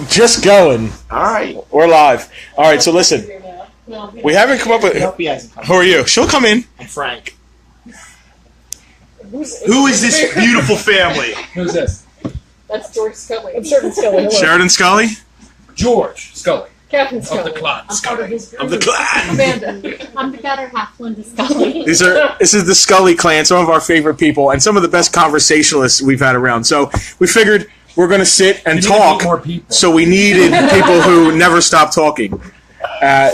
Just going. All right. We're live. All right, so listen. We haven't come up with... Who are you? She'll come in. I'm Frank. Who is this beautiful family? Who's this? That's George Scully. I'm Sheridan Scully. Hello. Sheridan Scully? George Scully. Captain Scully. Of the clan. Of the clan. Amanda. I'm the better half, Linda Scully. This is the Scully clan, some of our favorite people, and some of the best conversationalists we've had around. So we figured we're going to sit and talk. More people. So we needed people who never stop talking.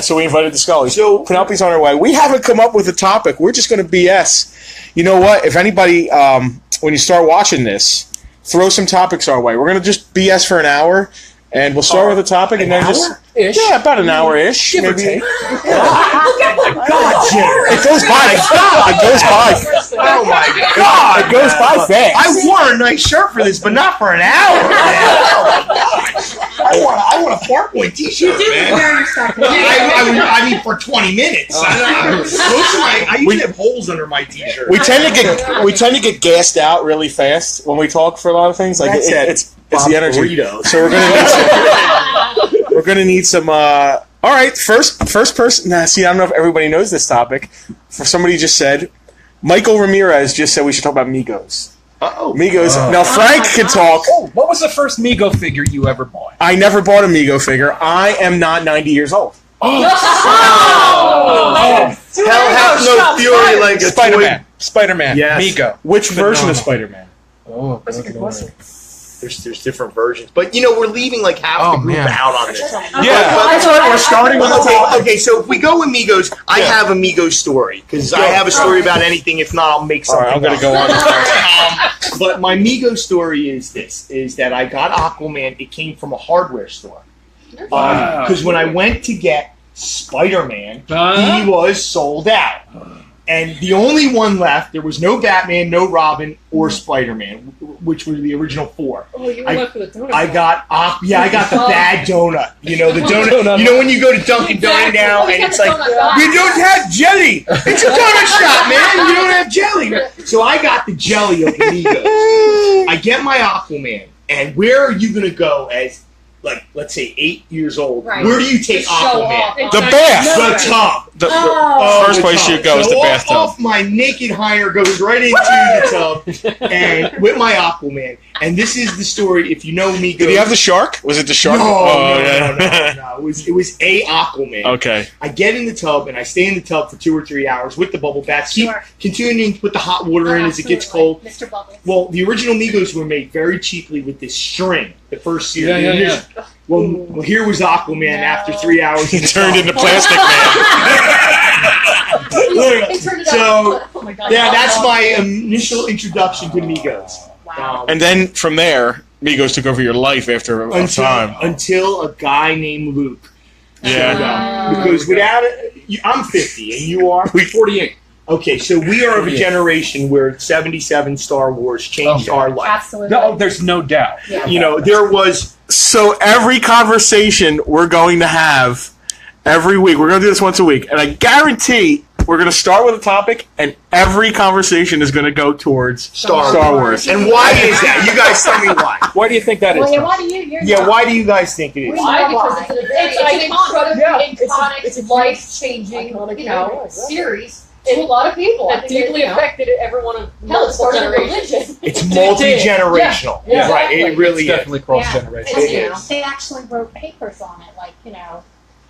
So we invited the Scullys. So Penelope's on her way. We haven't come up with a topic. We're just going to BS. You know what? If anybody, when you start watching this, throw some topics our way. We're going to just BS for an hour, and we'll start with a topic, and then just... Ish. Yeah, about an hour-ish. Give or maybe. take. God, Jerry. It goes by. It goes by. Oh my God. It goes by fast. I wore a nice shirt for this, but not for an hour. Man. I want a Farpoint t-shirt, man. I mean, for 20 minutes. I usually have holes under my t-shirt. We tend to get gassed out really fast when we talk for a lot of things. Like it's the energy. Burrito. So we're gonna need some. All right, first person. Nah, see, I don't know if everybody knows this topic. For somebody just said, Michael Ramirez just said we should talk about Migos. Migos. Now Frank can talk. Oh, what was the first Migo figure you ever bought? I never bought a Migo figure. I am not 90 years old. Hell hath no fury like a Spider-Man. Spider-Man. Yes. Migo. Which version of Spider-Man? Oh, That's a good question. There's different versions, but we're leaving like half the group out on this. Yeah, that's right. We're starting with the topic. Okay, so if we go with Migos, I have a Migos story because I have a story about anything. If not, I'll make something. All right, I'm going to go on. But my Migos story is this: is that I got Aquaman. It came from a hardware store. Because when I went to get Spider-Man, he was sold out. And the only one left, there was no Batman, no Robin, or Spider-Man, which were the original four. Oh, you went for the donut. I got the bad donut. You know, the donut. You know when you go to Dunkin' Donut now, and it's like, you don't have jelly. It's a donut shop, man. You don't have jelly. So I got the jelly of the Migos. I get my Aquaman, and where are you going to go as, like, let's say 8 years old? Right. Where do you take Aquaman? The bath. The tub. The first place you go is the bathtub. Off my naked hinder goes right into the tub, and with my Aquaman. And this is the story. If you know me, did he have the shark? Was it the shark? No. It was a Aquaman. Okay. I get in the tub and I stay in the tub for 2 or 3 hours with the bubble baths. Keep continuing to put the hot water in as it gets cold. Mr. Bubbles. Well, the original Migos were made very cheaply with this string. The first series. Yeah. Well, here was Aquaman after 3 hours. He turned into Plastic Man. So, yeah, that's my initial introduction to Migos. Wow. And then from there, Migos took over your life after a time. Until a guy named Luke. Yeah. Because without it, I'm 50 and you are? 48. Okay, so we are of a generation where 77 Star Wars changed our life. Absolutely. No, there's no doubt. Yeah. You know, there was... So every conversation we're going to have every week, we're going to do this once a week, and I guarantee we're going to start with a topic, and every conversation is going to go towards Star Wars. And why is that? You guys tell me why. Why do you think that is? Well, yeah, why do you? Why do you guys think it is? Why? Because it's a very iconic, It's a life-changing, series to a lot of people. That deeply affected everyone of multiple generations. It's multi-generational. Yeah. Right, it really it's definitely cross-generation. And, they actually wrote papers on it, like,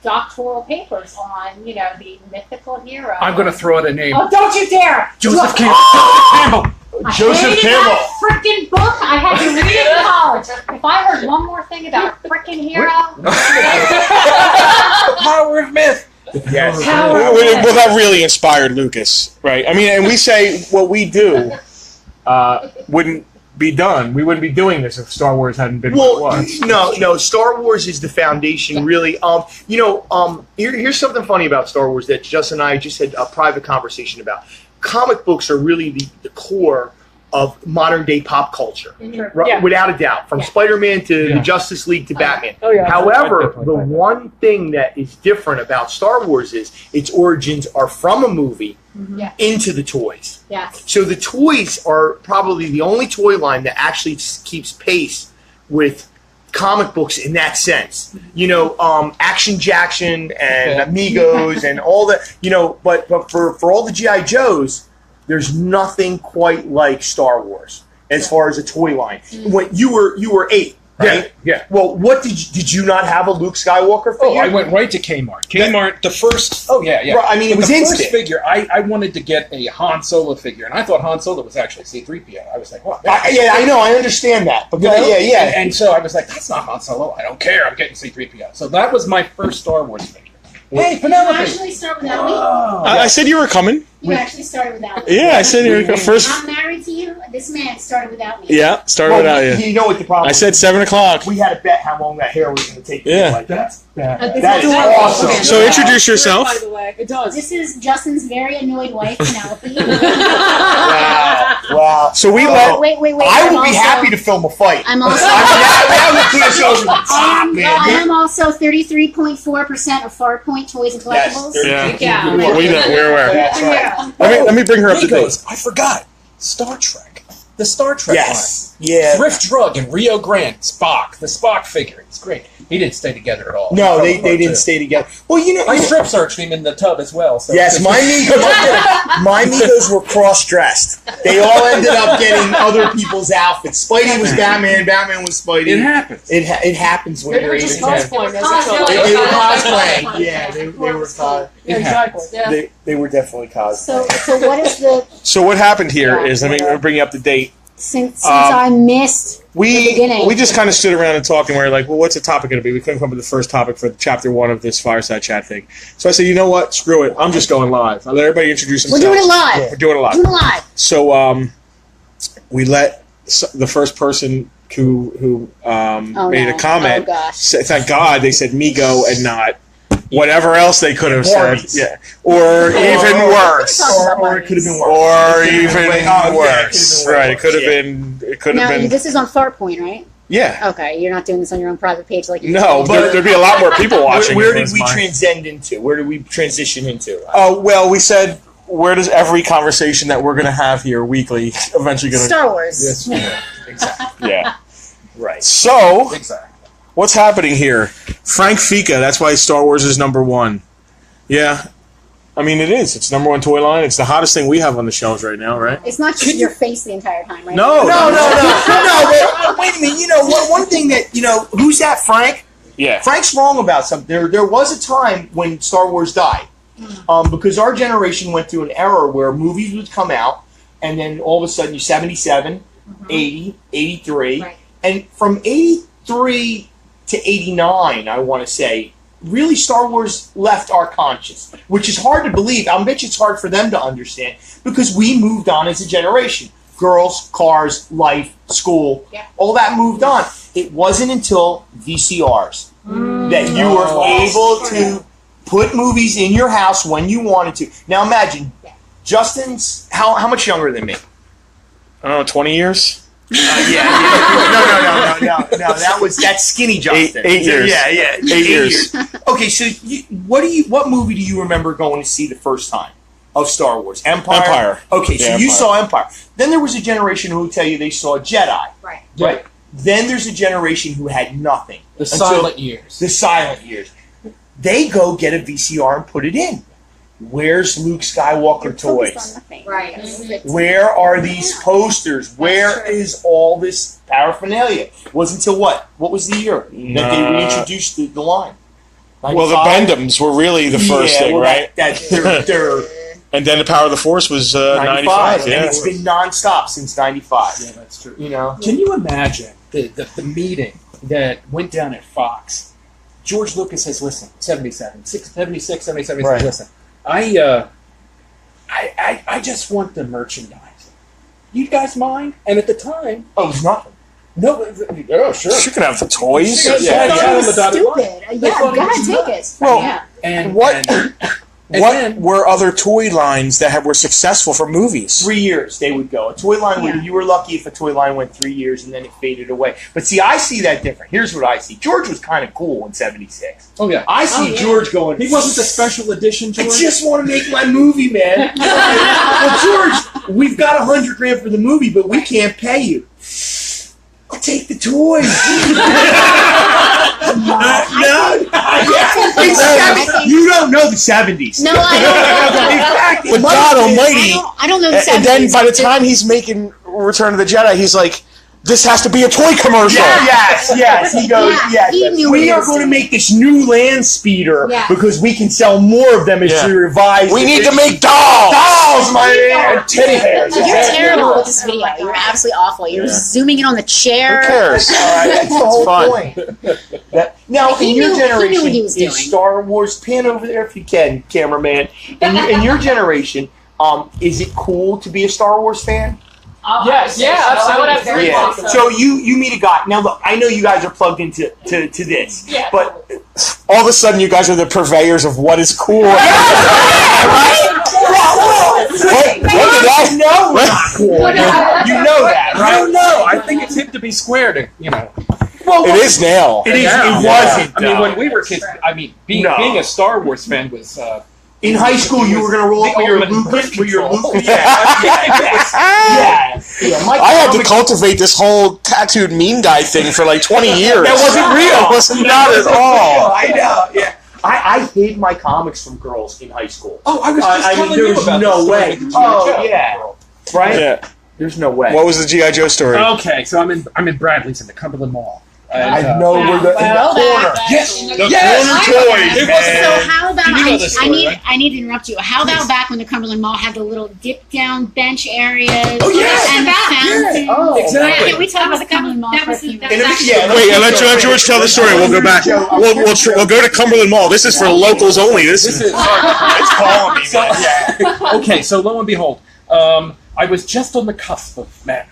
doctoral papers on, the mythical hero. I'm going to throw out a name. Oh, don't you dare! Joseph Campbell. Joseph Campbell. That freaking book. I had to read it in college. If I heard one more thing about a freaking hero, The power of myth. Yes. Well, that really inspired Lucas, right? I mean, and we say what we do wouldn't be done. We wouldn't be doing this if Star Wars hadn't been what it was. No. Star Wars is the foundation, really. Here's something funny about Star Wars that Justin and I just had a private conversation about. Comic books are really the core of modern day pop culture, without a doubt. From Spider-Man to the Justice League to Batman. However, the one thing that is different about Star Wars is its origins are from a movie into the toys. Yes. So the toys are probably the only toy line that actually keeps pace with comic books in that sense. You know, Action Jackson and Amigos and all that. You know, but for all the G.I. Joes, there's nothing quite like Star Wars as far as a toy line. When you were 8. Right? Yeah. Well, what did you not have a Luke Skywalker figure? Oh, I went right to Kmart. Kmart, the first. Oh yeah, yeah. Right, I mean, it was the instant. first figure. I wanted to get a Han Solo figure, and I thought Han Solo was actually C-3PO. I was like, what? I know, I understand that, but yeah. And so I was like, that's not Han Solo. I don't care. I'm getting C-3PO. So that was my first Star Wars figure. Hey, You Penelope. actually start without me. I said you were coming. You actually started without me. Yeah, I said you were coming first. I'm married to you. This man started without me. Yeah, started without you. You know what the problem I is? said 7 o'clock. We had to bet how long that hair was going to take. Yeah. Like that. That's That is awesome. So introduce yourself. By the way, it does. This is Justin's very annoyed wife, Penelope. Wow. So we let. Wait. I would be happy to film a fight. I'm also. that would put us over the top, man. I am also 33.4% of Farpoint Toys and Collectibles. Yeah. Yeah. We know. We're aware. That's right. Let me bring her up to date. Amigos, I forgot. Star Trek. The Star Trek Yes. Yeah. line. Thrift Drug in Rio Grande. Spock. The Spock figure. It's great. He didn't stay together at all. No, He they fell apart, didn't too. stay together. Well, you know. I strip searched him in the tub as well. So Yes, my Migos were cross-dressed. They all ended up getting other people's outfits. Spidey was Batman. Batman was Spidey. It happens. It happens when They you're were 8 just or 10. cosplaying as Cosplay. each other. They were cosplaying. Yeah, they were cos. It Exactly. Yeah. They were definitely cosplaying. So what is the So what happened here is, let me bring you up to date. since I missed the beginning? We just kind of stood around and talked, and we were like, well, what's the topic going to be? We couldn't come up with the first topic for chapter 1 of this Fireside Chat thing. So I said, you know what? Screw it. I'm just going live. I'll let everybody introduce We're themselves. doing it live. We're doing it live. Doing it live. So we let the first person who made a comment. Oh gosh. Say, thank God they said Migo and not whatever else they could have said. Barbies. Yeah, or even worse. Or it could have been worse. Or even yeah, worse. Right? It could have been. It could have Now been. this is on Farpoint, right? Yeah. Okay, you're not doing this on your own private page like you No, did. but there'd be a lot more people watching. Where if it did was we mine. transcend into? Where did we transition into? Well, we said, where does every conversation that we're going to have here weekly eventually going to... Star Wars. Yes, yeah, exactly. Yeah. Right. So, Exactly. what's happening here? Frank Fika, that's why Star Wars is number 1. Yeah. I mean, it is. It's number 1 toy line. It's the hottest thing we have on the shelves right now, right? It's not just your face the entire time, right? No. No, but wait a minute. You know, one thing that, who's that, Frank? Yeah. Frank's wrong about something. There was a time when Star Wars died. Because our generation went through an era where movies would come out, and then all of a sudden you're 77, 80, 83. Right. And from 83 to 89, I want to say, really Star Wars left our conscience, which is hard to believe. I bet you it's hard for them to understand, because we moved on as a generation. Girls, cars, life, school, all that moved on. It wasn't until VCRs that you were able to put movies in your house when you wanted to. Now imagine, Justin's how much younger than me? I don't know, 20 years? No. That's skinny Justin. 8 years. Yeah. 8 years. Okay, so what movie do you remember going to see the first time of Star Wars? Empire. Okay, so Yeah, you Empire. saw Empire. Then there was a generation who would tell you they saw Jedi. Right. Right. Then there's a generation who had nothing. The Until- silent years. The silent years. They go get a VCR and put it in. Where's Luke Skywalker You're focused toys? on nothing. Right. Where are these posters? Where is all this paraphernalia? It wasn't until what? What was the year that they reintroduced the line? Well, the 95? Bendhams were really the first thing, right? They're And then the Power of the Force was 95. and Yeah. it's been nonstop since 95. Yeah, that's true. You know? Can you imagine the meeting that went down at Fox? George Lucas says, listen, 77, 76, 77, Right. listen, I just want the merchandise. You guys mind? And at the time, Oh, it's nothing. no, oh, sure. She can have the toys. Yeah, I thought yeah, it was the dotted line. stupid. They Yeah, thought it go ahead, was take nuts. it. Well, Yeah. And What and what then- were other toy lines that were successful for movies? 3 years they would go. A toy line would, Yeah. you were lucky if a toy line went 3 years and then it faded away. But see, I see that different. Here's what I see. George was kind of cool in 76. Oh, yeah. I see George going, He wasn't the special edition, I George. just want to make my movie, man. Well, George, we've got $100,000 for the movie, but we can't pay you. I'll take the toys. You don't know the 70s. No, I don't. But God Almighty! I don't know the 70s. And then by the time he's making Return of the Jedi, he's like, "This has to be a toy commercial." Yes. He goes, Yeah, he knew we what are he going to was make this new land speeder because we can sell more of them as Yeah. we revise. We need to make dolls! dolls, my man! And teddy bears. You're Yeah. terrible with this video. You're absolutely awful. You're zooming in on the chair. Who cares? That's the whole fun. point. Now, He in your knew- he knew generation, what he was doing. is Star Wars, pan over there if you can, cameraman. In your generation, is it cool to be a Star Wars fan? Yes, I would have very awesome. So you meet a guy. Now look, I know you guys are plugged into this, Yeah. but All of a sudden, you guys are the purveyors of what is cool. right? What did I know? We're not cool. You know that, I right? don't know. I think it's hip to be square to, you know. Well, It is now. It is. Now, It wasn't. I mean, though. when we were kids, I mean, being a Star Wars fan was. In high school, you were gonna roll up with your Lucas, with your Lucas. Yeah. I had to cultivate this whole tattooed mean guy thing for like 20 years. That wasn't real. It wasn't not at all. I know. Yeah. I hid my comics from girls in high school. Oh, I was just telling you there's about no the story way. with the G.I. Oh, Joe yeah. girl. Right? Yeah. There's no way. What was the G.I. Joe story? Okay, so I'm in Bradley's in the Cumberland Mall. And, I know we're the corner. Yes, The yes. corner toys, It man. So how about You know this story, right? I need to interrupt you. How about back when the Cumberland Mall had the little dip down bench areas? Oh, yes. And the fountain. Oh, Exactly. Can we talk about the Cumberland Mall for a few minutes? Wait, let George tell the story. We'll go back. We'll go to Cumberland Mall. This is for locals only. This is. It's calling me, man. Yeah. Okay, so lo and behold, I was just on the cusp of manhood.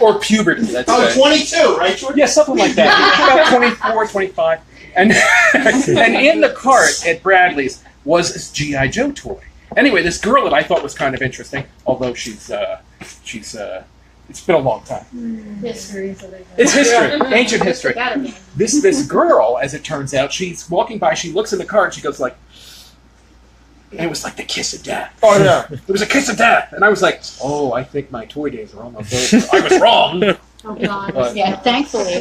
Or puberty, let's say. 22, right, George? Yeah, something like that. About 24, 25. And and in the cart at Bradley's was this G.I. Joe toy. Anyway, this girl that I thought was kind of interesting, although she's it's been a long time. History. It's history, ancient history. This girl, as it turns out, she's walking by, she looks in the car and she goes like, and it was like the kiss of death. Oh, yeah. It was a kiss of death. And I was like, oh, I think my toy days are almost over. I was wrong. Oh, God. But- Yeah, thankfully.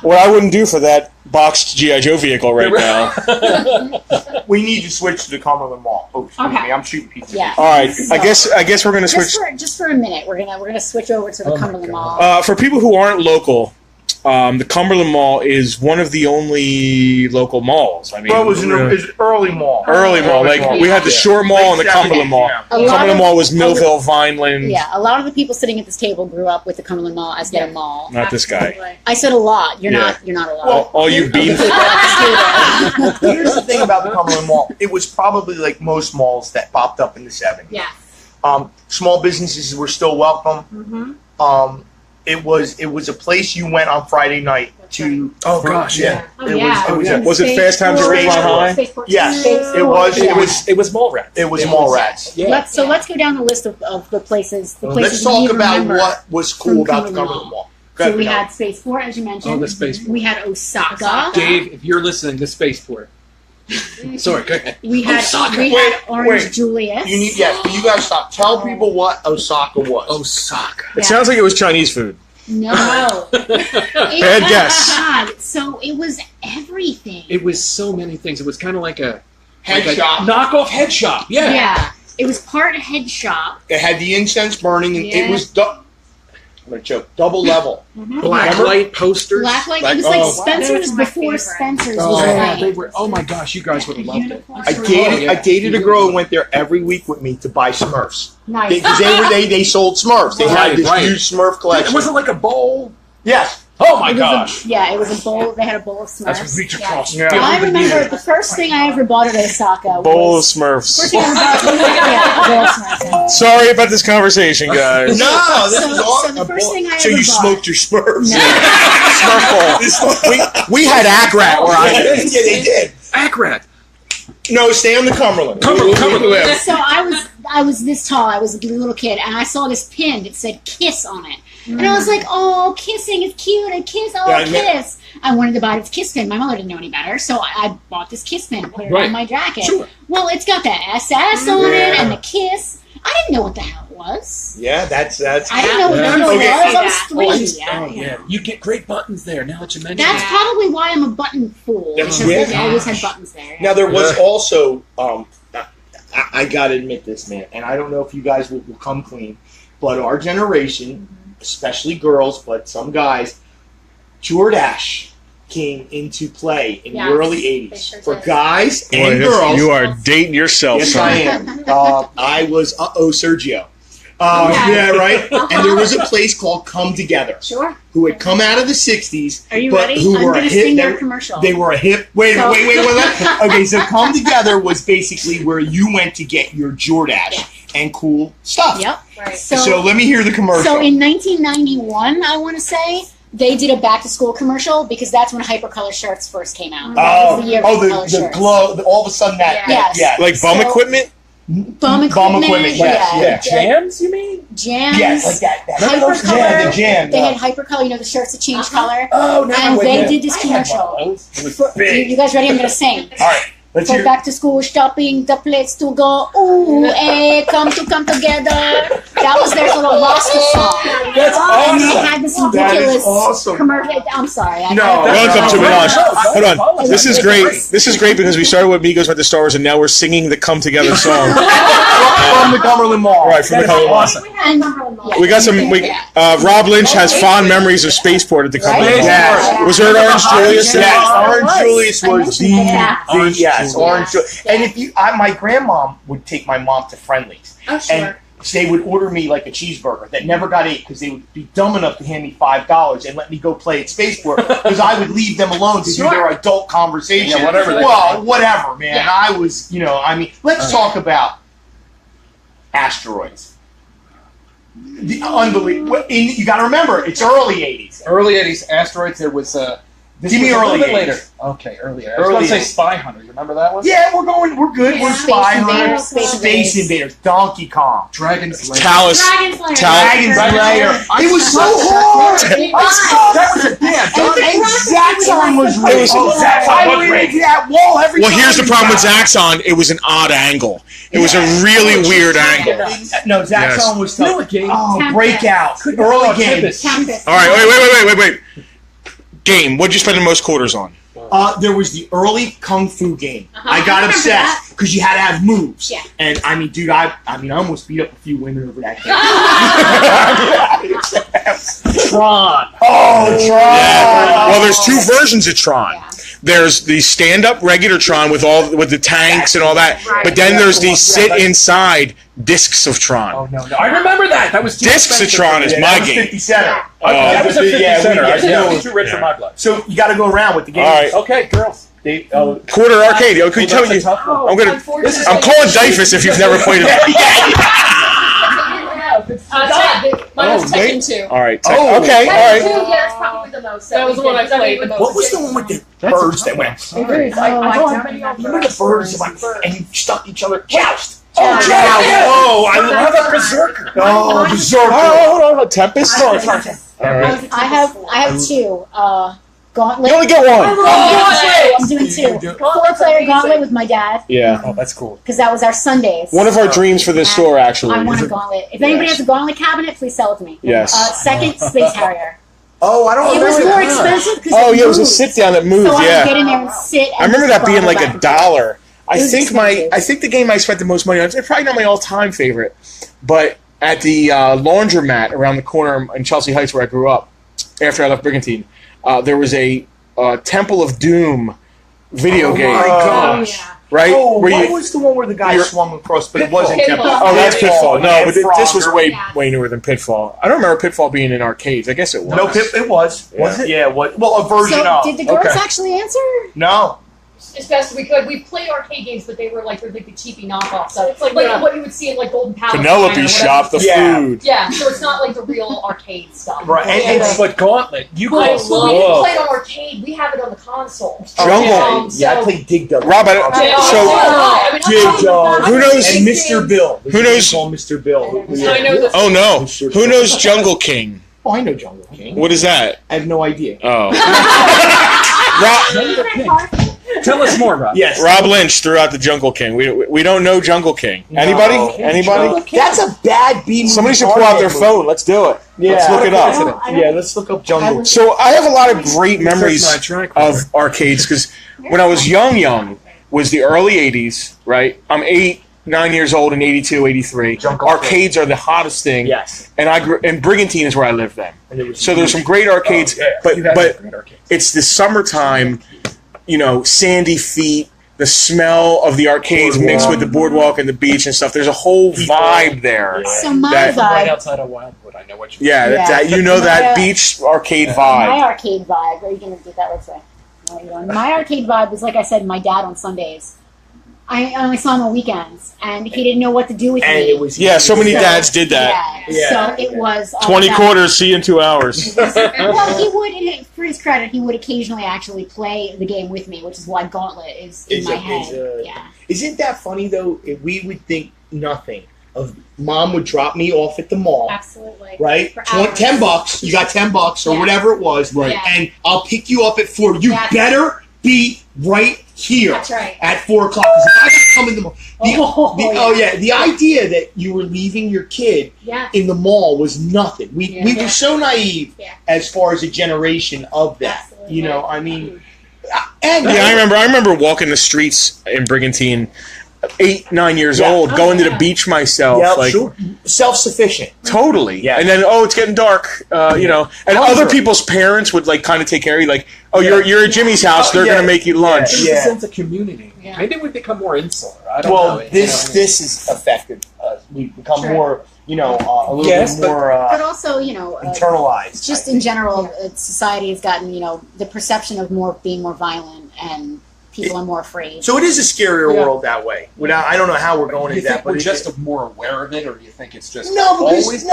What I wouldn't do for that boxed G.I. Joe vehicle right now. We need to switch to the Cumberland Mall. Oh, excuse Okay. me. I'm shooting pizza. Yeah. All right, I guess we're gonna switch. Just for a minute, we're gonna switch over to the Cumberland Mall. For people who aren't local, the Cumberland Mall is one of the only local malls. I mean, Well, it was an early mall. early mall. Like we had the Shore Mall and the Late Cumberland 70s, Mall. yeah. A lot Cumberland of- Mall was Millville, Vineland. Yeah, a lot of the people sitting at this table grew up with the Cumberland Mall as their mall. Not this guy. I said a lot. You're Yeah. not a lot. Well, All you beans. Here's the thing about the Cumberland Mall. It was probably like most malls that popped up in the 70s. Yeah. Small businesses were still welcome. It was a place you went on Friday night to. Oh, gosh, yeah. Oh, It yeah. was Was it Fast Times at Ridgemont High? Yes, it was. It was mall rats. It was mall rats. Yeah. Let's go down the list of the places. The places Let's talk we about remember. what was cool from about the Cumberland Cumberland Mall. Mall. Go So ahead, we Vanessa. had Spaceport, as you mentioned. Oh, the Spaceport. We had Osaka. Dave, if you're listening, the Spaceport. Sorry, go ahead. We had Osaka. Orange Wait. Julius. You need but you guys stop. Tell people what Osaka was. Osaka. It sounds like it was Chinese food. No. Bad guess. God, so it was everything. It was so many things. It was kind of like a Head like shop. a knockoff head shop. Yeah. Yeah. It was part head shop. It had the incense burning, and Yeah. it was I'm gonna choke. Double level. Black Remember? light posters. Blacklight. Like- It was like oh. Spencer's Those were my before favorite. Spencer's Oh, was a Yeah, thing. they were. Oh my gosh, you guys would have loved it. I dated a girl who went there every week with me to buy Smurfs Nice. because they sold Smurfs. They had this Right. huge Smurf collection. It wasn't like a bowl. Yes. Oh my It was gosh. it was a bowl. They had a bowl of That's Smurfs. reach across. Yeah. I remember the first thing I ever bought at Osaka Bowl of was Smurfs. first thing I ever bought. Yeah, bowl of Smurfs. Sorry about this conversation, guys. No, this So- was so awesome. the first thing I So ever you bought- smoked your Smurfs. Smurf bowl. We had Agrat where I Yeah, they did. Akrat. No, stay on the Cumberland. So I was this tall. I was a little kid, and I saw this pin that said "Kiss" on it. And I was like, oh, kissing is cute. A kiss, kiss. I wanted to buy this kiss pin. My mother didn't know any better, so I bought this kiss pin and put it on my jacket. Sure. Well, it's got the SS on it and the kiss. I didn't know what the hell it was. Yeah, that's. I didn't know what the hell it was. I was 3. You get great buttons there. Now that you mention That's probably why I'm a button fool. That's Because they always had buttons there. Now there was also, I gotta admit this, man, and I don't know if you guys will come clean, but our generation, especially girls, but some guys, Jordache came into play in the early 80s. sure For did. guys and girls. You are dating yourself, Yes, son. I am. I was, Sergio. Yeah, right? And there was a place called Come Together, Sure. who had come out of the 60s, Are you but ready? who I'm were a going to hit. sing your commercial. They were a hip. Wait. Okay, so Come Together was basically where you went to get your Jordache and cool stuff. Yep. Right. So let me hear the commercial. So in 1991, I want to say, they did a back-to-school commercial because that's when hypercolor shirts first came out. That was the year of hypercolor the shirts. glow, all of a sudden that. Yes. Yeah. Like bum So- equipment? Bum equipment, yes. Jams, you mean? Jams. Yes, like that. Hypercolor. Yeah, the jam. They had hypercolor, you know, the shirts that change color. Oh, no. And wait, they yeah. did this I had one of commercial. those. It was big. You guys ready? I'm going to sing. All right, let's For hear. back to school shopping, the place to go. Ooh, come together. That was their little Rasta song. That's And they awesome. had this That ridiculous is awesome. commercial. I'm sorry. Welcome to Melange. Hold on. Apologize. This is great. This is great because we started with Migos went to Star Wars, and now we're singing the Come Together song. From the Cumberland Mall. All right, from the Cumberland Mall. Awesome. And, We got some. Rob Lynch has fond memories of Spaceport at the Cumberland Mall. Yes. Was there an Orange Julius? Yes, Orange was. Julius was the Orange yes, Orange Julius. And if you, my grandmom would take my mom to Friendly's, Oh, sure. and they would order me like a cheeseburger that never got ate because they would be dumb enough to hand me $5 and let me go play at Spaceport because I would leave them alone to do their adult conversation. Yeah, whatever they Well, whatever, man. Yeah. I was, let's talk about asteroids. The unbelievable. You got to remember, it's early '80s. Early 80s, asteroids, there was this Give me was a early little bit 80s. later. Okay, earlier. I was going to say Spy Hunter. You remember that one? Yeah, we're good. We're Space Spy Invaders, Hunters, Space Space Invaders, Donkey Kong, Dragon's Lair. Talus. Dragon's Dragon's Lair. It was so hard. That was a damn. And Zaxxon was It was- I went into that wall every Well, time. here's the problem with Zaxxon. It was an odd angle. It was a really weird angle. No, Zaxxon was You know tough. what game? Oh, breakout. Early game. Tempest. All right, wait. Game. What'd you spend the most quarters on? There was the early Kung Fu game. I got I remember obsessed because you had to have moves. Yeah. And I mean, dude, I almost beat up a few women over that game. Tron. Oh, Tron. Yeah. Well, there's two versions of Tron. Yeah. There's the stand-up regular Tron with the tanks and all that, Right. but then there's the sit inside discs of Tron. Oh, no. I remember that. That was too Discs of expensive. Tron is Yeah, my that was game. 50 center. That was a 50 Yeah, center. I yeah. know. It was too rich for my blood. So you got to go around with the game. All right. Okay, girls. Quarter arcade. Could you tell me? That's a tough one. I'm calling Dyfus if you've never played it. Mine was Tekken 2. All right. Oh. Okay. All right. Yeah, that's probably the most. That was the one I played the most. What was the one with the birds that went? Remember the birds that went and you stuck each other? Joust. Oh, Joust. yeah. Oh, I How love about Berserker? Oh, Berserker. Hold on. Tempest. All right. I have two. Gauntlet. You only get one. I'm doing two. 4-player Gauntlet with my dad Yeah. Oh, that's cool. because that was our Sundays. One of our dreams for this store, actually. I want a Gauntlet. If anybody has a Gauntlet cabinet, please sell it to me. Yes. Second, Space Harrier. Oh, I don't It was remember more that. expensive because Oh, yeah, it was a sit down that moved. So I would get Yeah. in there and sit. And I remember that being like back and $1. I It was think expensive. the game I spent the most money on. It's probably not my all-time favorite, but at the laundromat around the corner in Chelsea Heights where I grew up, after I left Brigantine, there was a Temple of Doom video game. my gosh. gosh. Right? Oh, Where what you- was the one where the guy you're- swung across, but it wasn't Pitfall. Temple? Oh, that's Pitfall. No, but this was Frogger. way newer than Pitfall. I don't remember Pitfall being in arcades. I guess it was. No, it was. Was it? Yeah, what? Well, a version So of. did the girls Okay. actually answer? No. As best as we could. We played arcade games, but they were like the cheapy knockoffs. So it's like Yeah. what you would see in like Golden Palace. Penelope shop, the Yeah. food. Yeah, so it's not like the real arcade stuff. Right, and But Gauntlet, you But guys when we didn't love. play it on arcade, we have it on the console. Jungle. Yeah, I played Dig Dug. Rob, Yeah, so Dig Dug. Who knows- And Mr. Bill. Who knows- Called Mr. Bill. I know the oh no, who knows Jungle King? Oh, I know Jungle King. What is that? I have no idea. Oh. Tell us more, Rob. Yes. Rob Lynch threw out the Jungle King. We don't know Jungle King. Anybody? No. Anybody? That's a bad B movie. Somebody should pull out their phone. Let's do it. Yeah. Let's look it up. Yeah, let's look up Jungle. So I have a lot of great memories of arcades because when I was young was the early 80s, right? I'm 9 years old in 82, 83. Arcades are the hottest thing. Yes. And I grew, and Brigantine is where I lived then. So there's some great arcades, but it's the summertime, sandy feet, the smell of the arcades mixed with the boardwalk and the beach and stuff. There's a whole vibe there. So my vibe, right outside of Wildwood, I know what you. Yeah, that beach arcade vibe. My arcade vibe. Are you going to do that? Let's say. My arcade vibe was, like I said, my dad on Sundays. I only saw him on weekends, and he didn't know what to do with me. So many dads did that. Yeah. So it was 20 quarters, see you in 2 hours. Well, he would, for his credit, he would occasionally actually play the game with me, which is why Gauntlet is in my head. Isn't that funny though? If we would think nothing of Mom would drop me off at the mall. Absolutely. Right? $10. You got $10 or whatever it was. Right. Yeah. And I'll pick you up at 4. You better be right here. That's right. At 4 o'clock. Because if I gotta come in the mall. The idea that you were leaving your kid in the mall was nothing. We were so naive as far as a generation of that. Absolutely. I mean, I remember walking the streets in Brigantine, 8, 9 years old, going to the beach myself. Self-sufficient. Totally. Yeah. And then, it's getting dark, and other people's parents would kind of take care of you, you're at Jimmy's house, they're going to make you lunch. There's a sense of community. Yeah. Maybe we become more insular. I don't know. This is affected us. We've become more, a little bit more but also, internalized. Just in general, society has gotten, the perception of being more violent, and people are more afraid. So it is a scarier world that way. I don't know how we're going into that. But we're just more aware of it, or do you think it's just because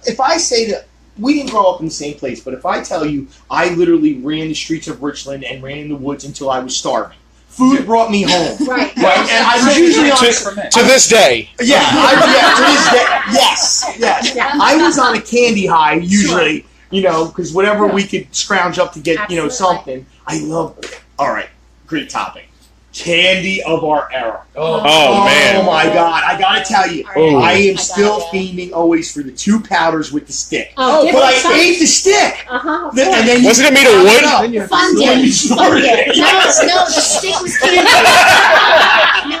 if I say that we didn't grow up in the same place, but if I tell you I literally ran the streets of Richland and ran in the woods until I was starving. Food brought me home. Right. And I was usually to this day. To this day. Yes. Yeah. I was on a candy high usually, because whatever we could scrounge up to get, something. I love. All right, great topic. Candy of our era. Oh man! Oh my God! I gotta tell you, I am still fiending always for the 2 powders with the stick. But I ate the stick. And then wasn't it made of wood? Fun dip. No, the stick was candy.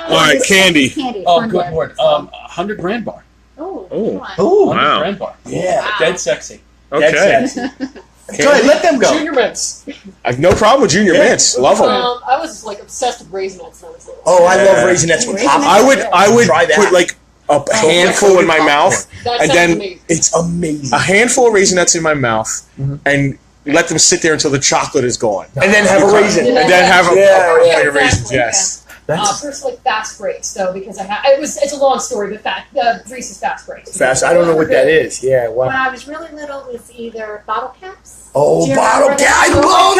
All right, candy. Oh, good lord! 100 grand bar. Oh, wow! 100 grand bar. Yeah, dead sexy. Okay. Dead sexy. Go ahead, let them go. Junior mints. I have no problem with Junior Mints. Love them. I was obsessed with Raisinets when I was little. Oh, I love Raisinets with popcorn. I would put a handful in my mouth, and then amazing. It's amazing. A handful of Raisinets in my mouth, and let them sit there until the chocolate is gone, and then have a raisin, and then have a bag of raisins. Yes. First, fast breaks, though, because it's a long story, but Reese's fast breaks. Fast, I don't know what that is. Yeah, When I was really little, it was either bottle caps. Oh, bottle caps! I love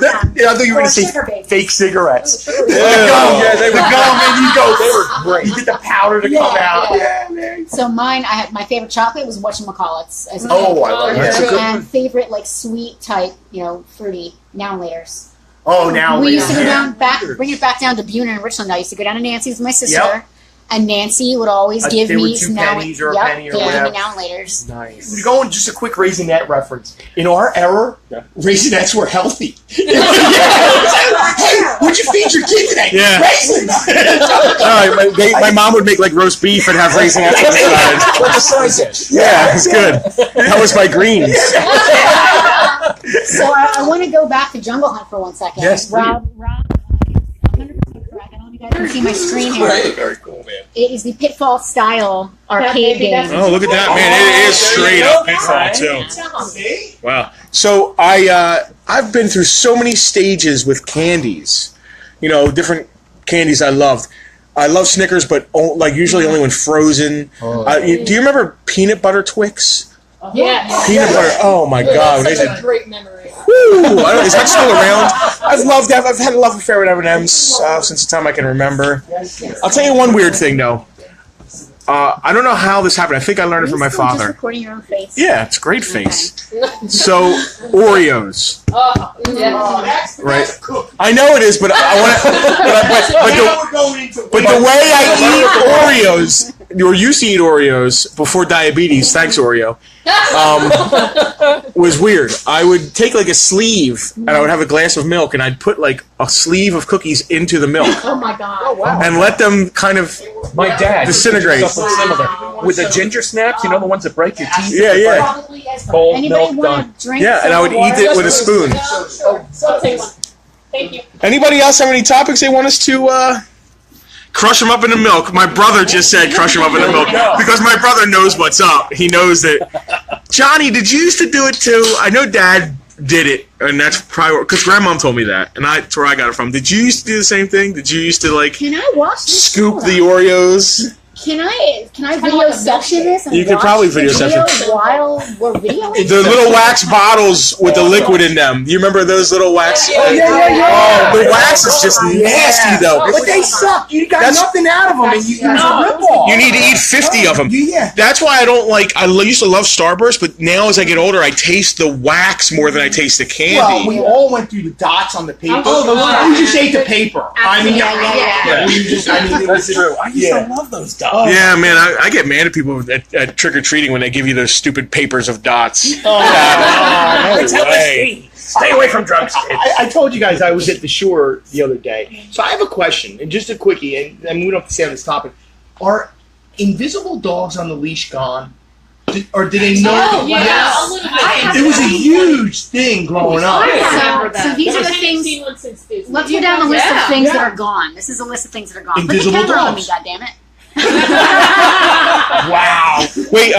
them. I thought you were going to say fake cigarettes. They were gum, and they were great. You get the powder to come out. Yeah, man. So mine, my favorite chocolate was whatchamacallits as a kid. I love it. And favorite sweet type, fruity now and laters. Oh, now we used to go bring it back down to Bunin and Richland. I used to go down to Nancy's with my sister, and Nancy would always give me some pennies or a penny or whatever. Now and laters. Nice. We're going just a quick Raisinette reference. In our era, Raisinets were healthy. Hey, what'd you feed your kid today? Yeah. Raisins. My mom would make roast beef and have Raisinets on the side. Yeah, it's good. That was my greens. So I want to go back to Jungle Hunt for 1 second. Yes, Rob, 100% correct. I don't know if you guys can see my screen here. Very cool, man. It is the Pitfall style arcade game. Oh, look at that, man! It is straight up Pitfall too. Wow. So I've been through so many stages with candies. Different candies I loved. I love Snickers, but usually only when frozen. Do you remember peanut butter Twix? Yeah. Peanut butter. Oh my God! That's such a great memory. Is that still around? I've had a love affair with M&M's since the time I can remember. I'll tell you one weird thing though. I don't know how this happened. I think I learned it from my Just father. recording your own face. Yeah, it's a great face. So Oreos, right? I know it is, but I want to. But the way I eat Oreos, or used to eat Oreos before diabetes, thanks Oreo, was weird. I would take like a sleeve, and I would have a glass of milk, and I'd put like a sleeve of cookies into the milk. Oh my god. Oh, wow. And let them kind of My dad disintegrate. used to do something similar. With the ginger snaps, you know, the ones that break your teeth? Yeah, yeah. Probably as well. Cold Anybody milk want done. to drink? Yeah, and I would eat it with a spoon. Sure. I'll take one. Thank you. Anybody else have any topics they want us to crush them up in the milk? My brother just said crush them up in the milk because my brother knows what's up. He knows that. Johnny, did you used to do it too? I know Dad did it, and that's probably because Grandmom told me that, and that's where I got it from. Did you used to do the same thing? Did you used to like Can I watch this? scoop the Oreos? Can I video section this? And You can watch probably the video section. videos while we're videoing. The little wax bottles with the liquid in them. You remember those little wax? Yeah. Oh, the wax is just nasty though. But they suck. You got nothing out of them, and it's a ripoff. You need to eat 50 of them. Yeah. That's why I don't like. I used to love Starburst, but now as I get older, I taste the wax more than I taste the candy. Well, we all went through the dots on the paper. Oh, We just ate the paper. I mean, Yeah. we just. I mean, it was That's true. I used to love those dogs. Yeah, man, I get mad at people at trick or treating when they give you those stupid papers of dots. no way. Stay away from drugs, kids. I told you guys I was at the shore the other day. So I have a question, and just a quickie, and we don't have to stay on this topic. Are invisible dogs on the leash gone? Or did they know? Oh, yeah. A little bit. It was a huge thing growing up. So these are the things. Let's go down the list of things that are gone. This is a list of things that are gone. Invisible Put the camera on me, dogs. goddammit. Wow. Wait,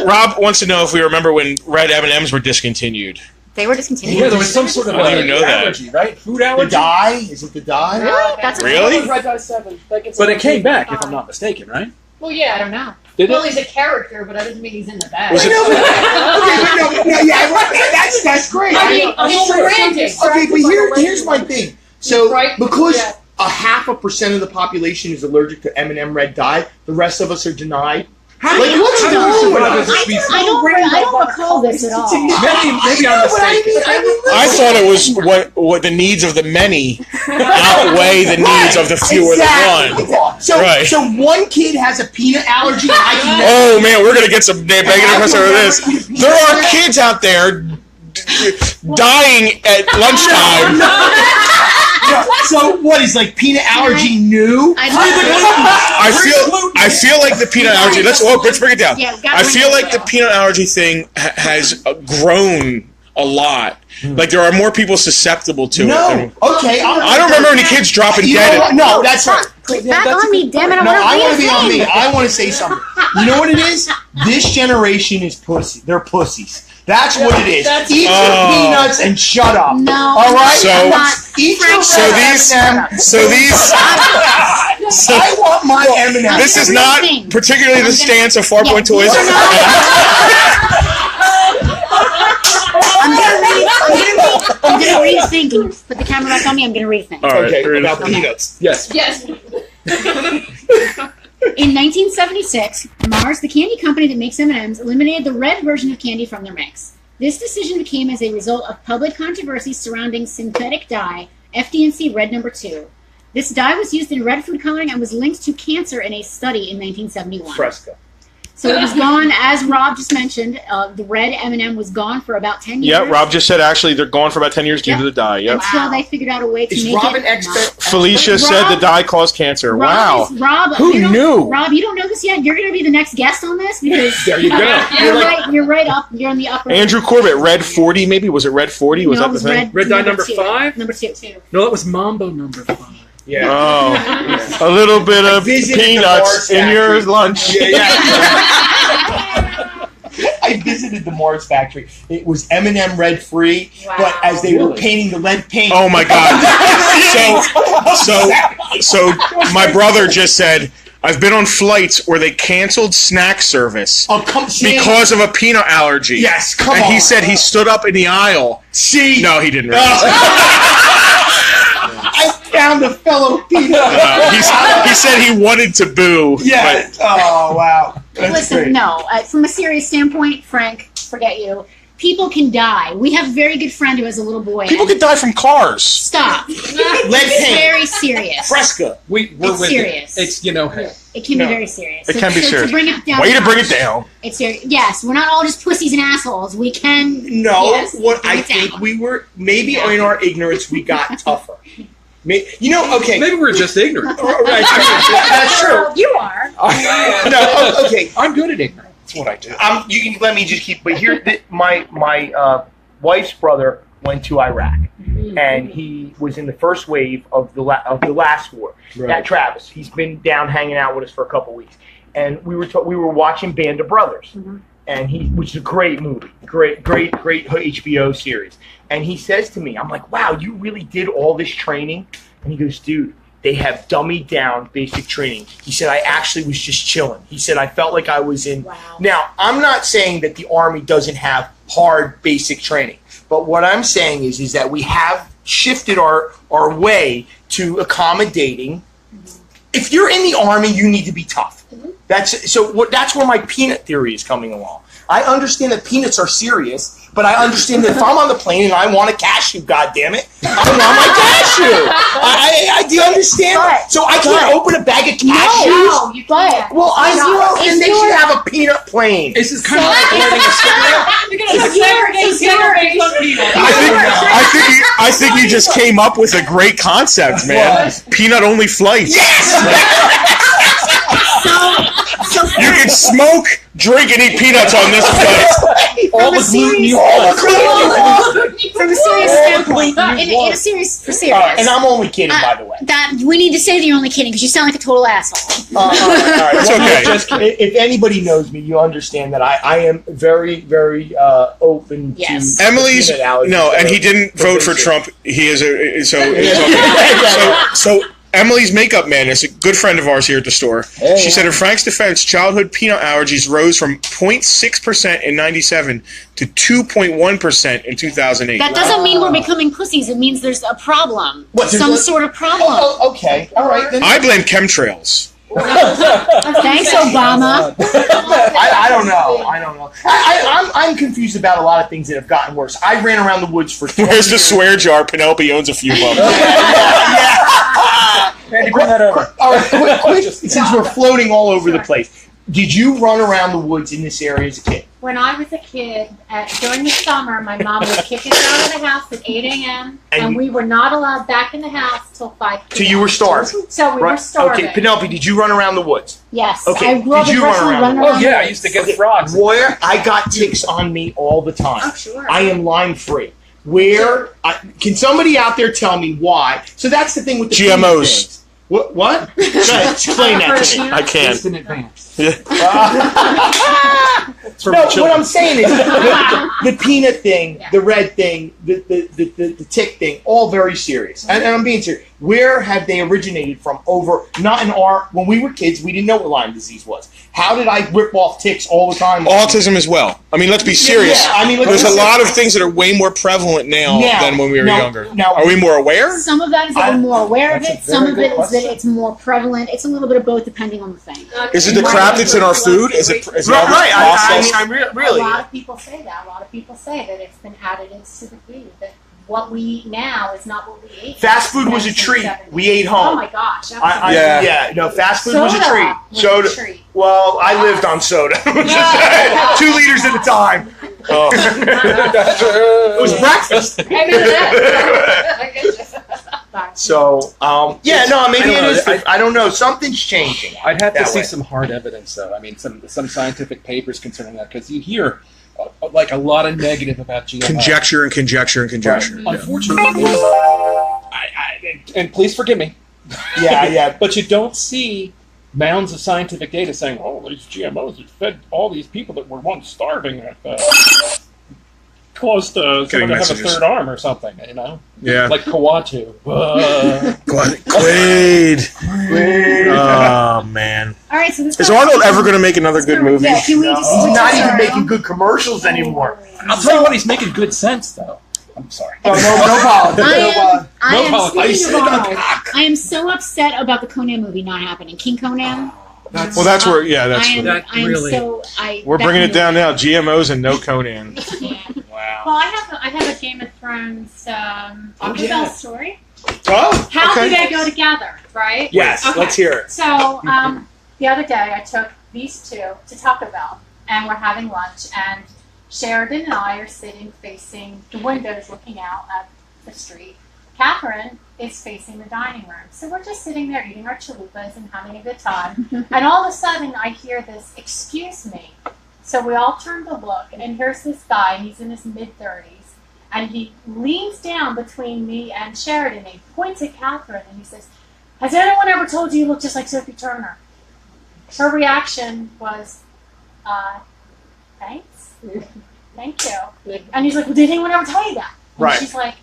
Rob wants to know if we remember when red M&Ms were discontinued. They were discontinued. Yeah, there was some sort of I didn't even know that. allergy, right? Food The allergy. dye? Is it the dye? Really? That's Really? Red Dye 7. But it came back, if I'm not mistaken, right? Well, yeah. I don't know. Did Well, it? he's a character, but that doesn't mean he's in the bag. Was it- That's great. I mean, a whole branding. Okay, but here's my thing. So Right? because Yeah. a 0.5% of the population is allergic to M&M red dye, the rest of us are denied. Like, what's wrong with us? I don't recall this at all. Maybe I'm mistaken. I thought it was what the needs of the many outweigh the needs of the few or the one. So, Right. so one kid has a peanut allergy, and I can Oh man, we're gonna get some negative press over this. There are kids out there dying at lunchtime. So what is like peanut allergy new? I feel like the peanut allergy. Let's bring it down. Yeah, we gotta I bring feel it like the down. peanut allergy thing has grown a lot. Like there are more people susceptible to it. No. than- Okay. I don't remember any kids dropping You know dead. what? No, that's not. Back on me, damn it! I No, I want want to be on me. I want to say something. You know what it is? This generation is pussy. They're pussies. That's what it is. That's- Eat your Oh. peanuts and shut up. No. All right. So- I'm not. Eat your So these, I want my M&Ms. this is not particularly the stance of Farpoint Toys. I'm gonna read a thing. Can you put the camera back on me? I'm gonna read a thing. All right, Okay, here it is. about peanuts. Yes. Yes. In 1976, Mars, the candy company that makes M&Ms, eliminated the red version of candy from their mix. This decision came as a result of public controversy surrounding synthetic dye, FD&C Red No. 2. This dye was used in red food coloring and was linked to cancer in a study in 1971. Fresca. So it was gone, as Rob just mentioned, the red M&M was gone for about 10 years. Yep, Rob just said actually they're gone for about 10 years due Yep. to the dye. Yep. Until they figured out a way to Is make Rob it. an expert? Felicia said the dye caused cancer. Wow. Rob, Who you don't- knew? Rob, you don't know this yet. You're going to be the next guest on this because There you go. you're right up. You're in the upper. Andrew Corbett, Red 40 maybe? Was it Red 40? Was No, that it the was thing? Red dye number number 2. 5? Number 2. No, that was Mambo number 5. Yeah. Oh. A little bit of visited the peanuts Mars in your factory. lunch. I visited the Mars factory. It was M&M red free, but Wow. as they were Really? painting the lead paint. Oh my God. So my brother just said, I've been on flights where they canceled snack service Oh, come see. because of a peanut allergy. Yes, come and on. he said he stood up in the aisle. See. No, he didn't. Really. around a fellow peanut. He said he wanted to boo. Yeah. Oh, wow. That's Listen, great. no. From a serious standpoint, Frank, forget you. People can die. We have a very good friend who has a little boy. People and- could die from cars. Stop. Lead It's paint. very serious. Fresca. We're It's with serious. it. It's, hey. It can No. be very serious. It can be serious. To bring it down. Way to bring it down. It's serious. Yes, we're not all just pussies and assholes. We can. No, yes, what bring I it think down. we were, maybe in our ignorance, we got tougher. Okay. Maybe we're just ignorant. Right, that's true. You are. No, okay. I'm good at ignorance. That's what I do. You can let me just keep. But here, my wife's brother went to Iraq, and he was in the first wave of the last war. That Travis, he's been down hanging out with us for a couple weeks, and we were watching Band of Brothers, and which is a great movie, great HBO series. And he says to me, I'm like, wow, you really did all this training? And he goes, dude, they have dummied down basic training. He said, I actually was just chilling. He said, I felt like I was in. Wow. Now, I'm not saying that the Army doesn't have hard basic training. But what I'm saying is that we have shifted our way to accommodating. If you're in the Army, you need to be tough. That's where my peanut theory is coming along. I understand that peanuts are serious, but I understand that if I'm on the plane and I want a cashew, goddammit, I want my cashew. Do you understand? But- So I can't open a bag of cashews? No, you can't. Well, If then they you're- should have a peanut plane. This is kind of like lighting a cigarette. I think you just came up with a great concept, man. Peanut only flights. You can smoke, drink, and eat peanuts on this flight. All the gluten you want. From a serious standpoint, in a serious, for serious. And I'm only kidding, by the way. That we need to say that you're only kidding because you sound like a total asshole. All right. It's okay. If anybody knows me, you understand that I am very, very open Yes. to Emily's peanut allergies. no, and he didn't vote for Trump. He is so it's okay. So Emily's makeup man is a good friend of ours here at the store. She said in Frank's defense, childhood peanut allergies rose from 0.6% in '97 to 2.1% in 2008. That doesn't mean we're becoming pussies. It means there's a problem. What, there's Some a- sort of problem. Oh, okay. All right. Then. I blame chemtrails. Thanks, Obama. I don't know. I'm confused about a lot of things that have gotten worse. I ran around the woods for 20 Where's the years. swear jar? Penelope owns a few of them. Randy, bring that over. All right, quick, since we're floating all over the place. Did you run around the woods in this area as a kid? When I was a kid, during the summer, my mom would kick us out of the house at 8 a.m. and we were not allowed back in the house till 5 p.m. So you were starving. So we were starving. Okay, Penelope, did you run around the woods? Yes. Okay, I grew up did you run aggressively around? running Oh, around. yeah, I used to get frogs. Where I got ticks on me all the time. Oh, sure. I am Lyme free. Can somebody out there tell me why? So that's the thing with the GMOs. peanut things. What? Go ahead, explain that to me. I can. Just in advance. No, what I'm saying is the peanut thing, the red thing, the tick thing, all very serious. And I'm being serious. Where have they originated from? When we were kids, we didn't know what Lyme disease was. How did I rip off ticks all the time? Autism as well. I mean, let's be serious. Yeah, I mean, There's a lot of things that are way more prevalent now than when we were younger. Are we more aware? Some of that is that we're more aware of it. That's a Some very of it good is that it's more prevalent. It's a little bit of both, depending on the thing. Is it the crap that's in our food? Is it all this Right. processed? I mean, really. A lot of people say that. A lot of people say that it's been additives to the food. That what we eat now is not what we ate. Fast food was a treat. 1970s. We ate Oh home. my gosh. Yeah. No, fast food was a treat. Was Soda. a treat. Well, I lived on soda. 2 liters at a time. Oh. It was breakfast. So, maybe it is. I don't know. Something's changing. I'd have to that see way. some hard evidence, though. I mean, some scientific papers concerning that, because you hear like a lot of negative about GMO. Conjecture and conjecture and conjecture. Right. Unfortunately, and please forgive me. Yeah. But you don't see mounds of scientific data saying, "Oh, these GMOs have fed all these people that were once starving at close to Getting someone to have a messages. third arm or something." You know, Yeah. like Kawatu. Quaid. Oh, man. All right, so this Is Arnold ever going to make another good movie? Yeah, can we just He's switch not this even around? making good commercials anymore. I'll tell you what, he's making good sense, though. I'm sorry. No problem. I I am, politics. speaking of Arnold, I am so upset about the Conan movie not happening. King Conan. Well, that's where. Yeah, that's. that really- We're bringing it down now. GMOs and no Conan. Yeah. Wow. Well, I have a Game of Thrones Underbell story. Oh, How okay. do they go together, right? Yes, Okay. let's hear it. So the other day I took these two to Taco Bell and we're having lunch and Sheridan and I are sitting facing the windows looking out at the street. Catherine is facing the dining room. So we're just sitting there eating our chalupas and having a good time. And all of a sudden I hear this, "Excuse me." So we all turn to look and here's this guy and he's in his mid-30s. And he leans down between me and Sheridan and he points at Catherine and he says, "Has anyone ever told you look just like Sophie Turner?" Her reaction was, "Thanks. Thank you." And he's like, "Well, did anyone ever tell you that?" And Right. she's like,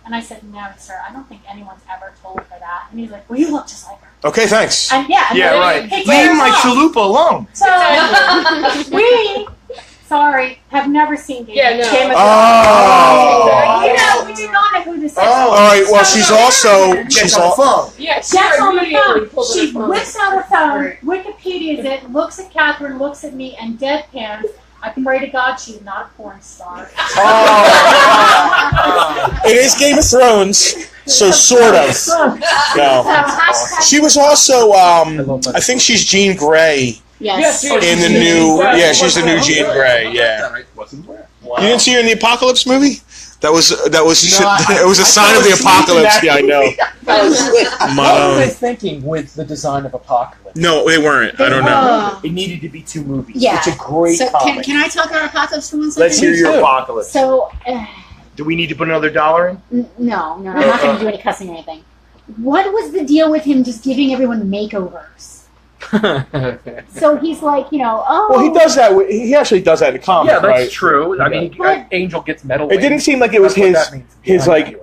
and I said, "No, sir, I don't think anyone's ever told her that." And he's like, "Well, you look just like her." Okay, thanks. And yeah, and Yeah, then right. he takes Leave her my off. chalupa alone. So we, sorry, have never seen Game Yeah, no. Game of Oh. You know, we do not know who this is. Oh. All right. Well, So she's the also. Catherine She's Gets on the all. phone. Yeah, Jeff's on the immediately phone. pulled She it phone. whips out her phone, Wikipedia's it, looks at Catherine, looks at me, and deadpans. I pray to God she's not a porn star. It is Game of Thrones, so sort of. No. She was also. I think she's Jean Grey Yes. in the new. Yeah, she's the new Jean Grey. Yeah. I wasn't aware. You didn't see her in the Apocalypse movie? That was. No, It was a I sign fell of the asleep in apocalypse. that Yeah, I know. What were they thinking with the design of Apocalypse? No, they weren't. I don't know. It needed to be 2 movies. Yeah. It's a great So comic. can I talk about Apocalypse for 1 second? Let's hear your too. apocalypse. So, Do we need to put another dollar in? no, I'm not going to do any cussing or anything. What was the deal with him just giving everyone makeovers? So he's like, oh. Well, he does that. He actually does that in the comic, Yeah, that's right? true. I mean, But- Angel gets metal. It didn't seem like it was his like.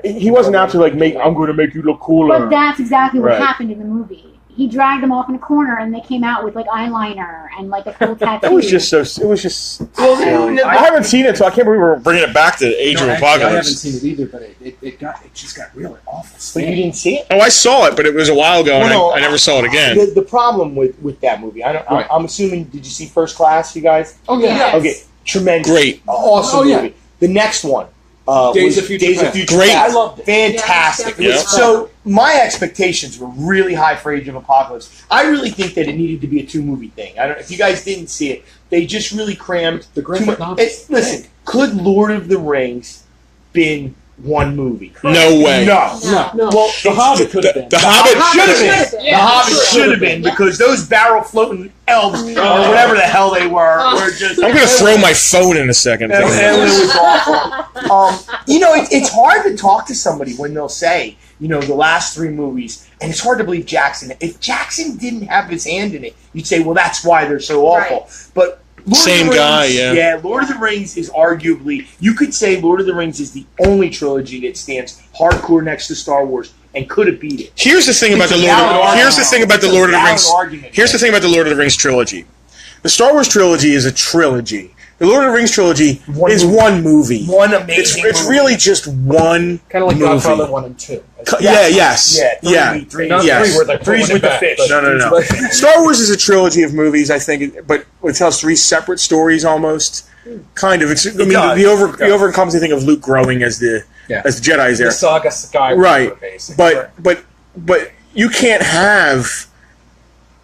He wasn't out to like make. I'm going to make you look cooler. But that's exactly what Right. happened in the movie. He dragged them off in a corner, and they came out with like eyeliner and like a cool tattoo. It was just so. It was just. Well, silly. I haven't seen it, so I can't believe we're bringing it back to Age of I haven't Apocalypse. seen it either, but it just got really awful. But you didn't see it? Oh, I saw it, but it was a while ago, and Well, no, I never saw it again. The problem with that movie, Right. I'm assuming, did you see First Class, you guys? Oh yeah. Yes. Okay, tremendous. Great. Awesome Oh, yeah. movie. The next one. Days was of Future Days of Past. Future Great. Past. I loved it. Fantastic. Yeah, Yeah. So my expectations were really high for Age of Apocalypse. I really think that it needed to be a 2-movie thing. I don't. If you guys didn't see it, they just really crammed The too graphic much. novels. Listen, could Lord of the Rings been 1 movie? No way. No. No. Well, The Hobbit could have been. The Hobbit should have been. Yeah, The Hobbit sure. should have been because those barrel floating elves or whatever the hell they were just. I'm gonna throw my phone in a second. And it was awful. It's hard to talk to somebody when they'll say, the last 3 movies, and it's hard to believe Jackson. If Jackson didn't have his hand in it, you'd say, well, that's why they're so awful. But Lord Same of the guy, Rings, yeah. Yeah, Lord of the Rings is arguably, you could say Lord of the Rings is the only trilogy that stands hardcore next to Star Wars and could have beat it. Here's the thing about the It's a Lord. valid argument. Here's the thing about the It's a Lord of the valid Rings. argument. Here's the thing about the Lord of the Rings trilogy. The Star Wars trilogy is a trilogy. The Lord of the Rings trilogy One is movie. one movie. One amazing It's movie. really just one Kind of like movie. Godfather 1 and 2. Yeah. Yes. Yeah. Three. Not Yes. 3 where they're Three's pulling with it the back, fish. but- No. Star Wars is a trilogy of movies, I think, but it tells 3 separate stories almost. Kind of. does. The overcomes, I think, of Luke growing as the Jedi is The there. Saga Skywalker, Right. basically. But you can't have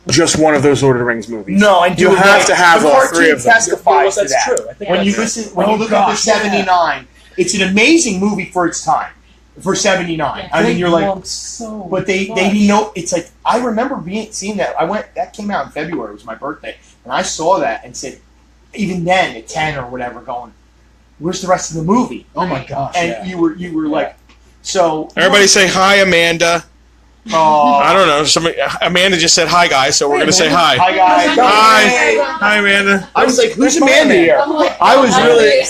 just one of those Lord of the Rings movies. No, and You do it have right. to have The all cartoon 3 of them. testifies to That's that. true. I think When you that's listen, when you look at the '79, it's an amazing movie for its time. For '79, I mean, you're like, so but they didn't know. It's like I remember seeing that. That came out in February. It was my birthday, and I saw that and said, even then at 10 or whatever, going, where's the rest of the movie? Oh my gosh. And yeah. you were like, so Everybody say hi, Amanda. I don't know. Amanda just said hi, guys, so we're going to say hi. Hi guys. Hi. Hi, Amanda. I was like, who's Amanda here? I was really.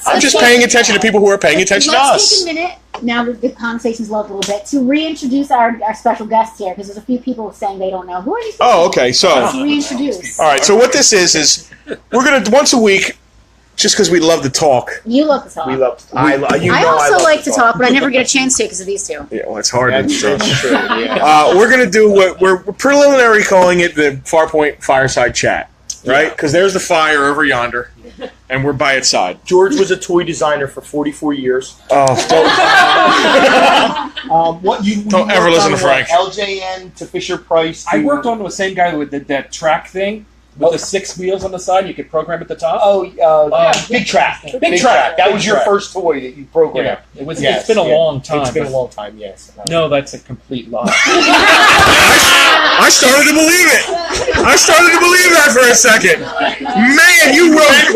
I'm just paying attention to people who are paying attention to Let's us. take a minute, now that the conversation's loved a little bit, to reintroduce our special guests here, because there's a few people saying they don't know. Who are these people? Oh, okay. So, Let's reintroduce. all right. So what this is we're going to, once a week, just because we love to talk. You love to talk. We love. I also like to talk, but I never get a chance to because of these two. Yeah, well, it's hard. That's true. Yeah. We're gonna do what we're preliminary calling it the Farpoint Fireside Chat, right? Because there's the fire over yonder, and we're by its side. George was a toy designer for 44 years. Oh, don't ever listen to Frank. LJN to Fisher Price. I worked on the same guy with that track thing with the 6 wheels on the side. You could program at the top. Big Track. Big Track. That was Big your Track. first toy that you programmed. Yeah, it was. It's been a long time. It's been a long time. Yes. No, that's a complete lie. I started to believe it. I started to believe that for a second. Man, you went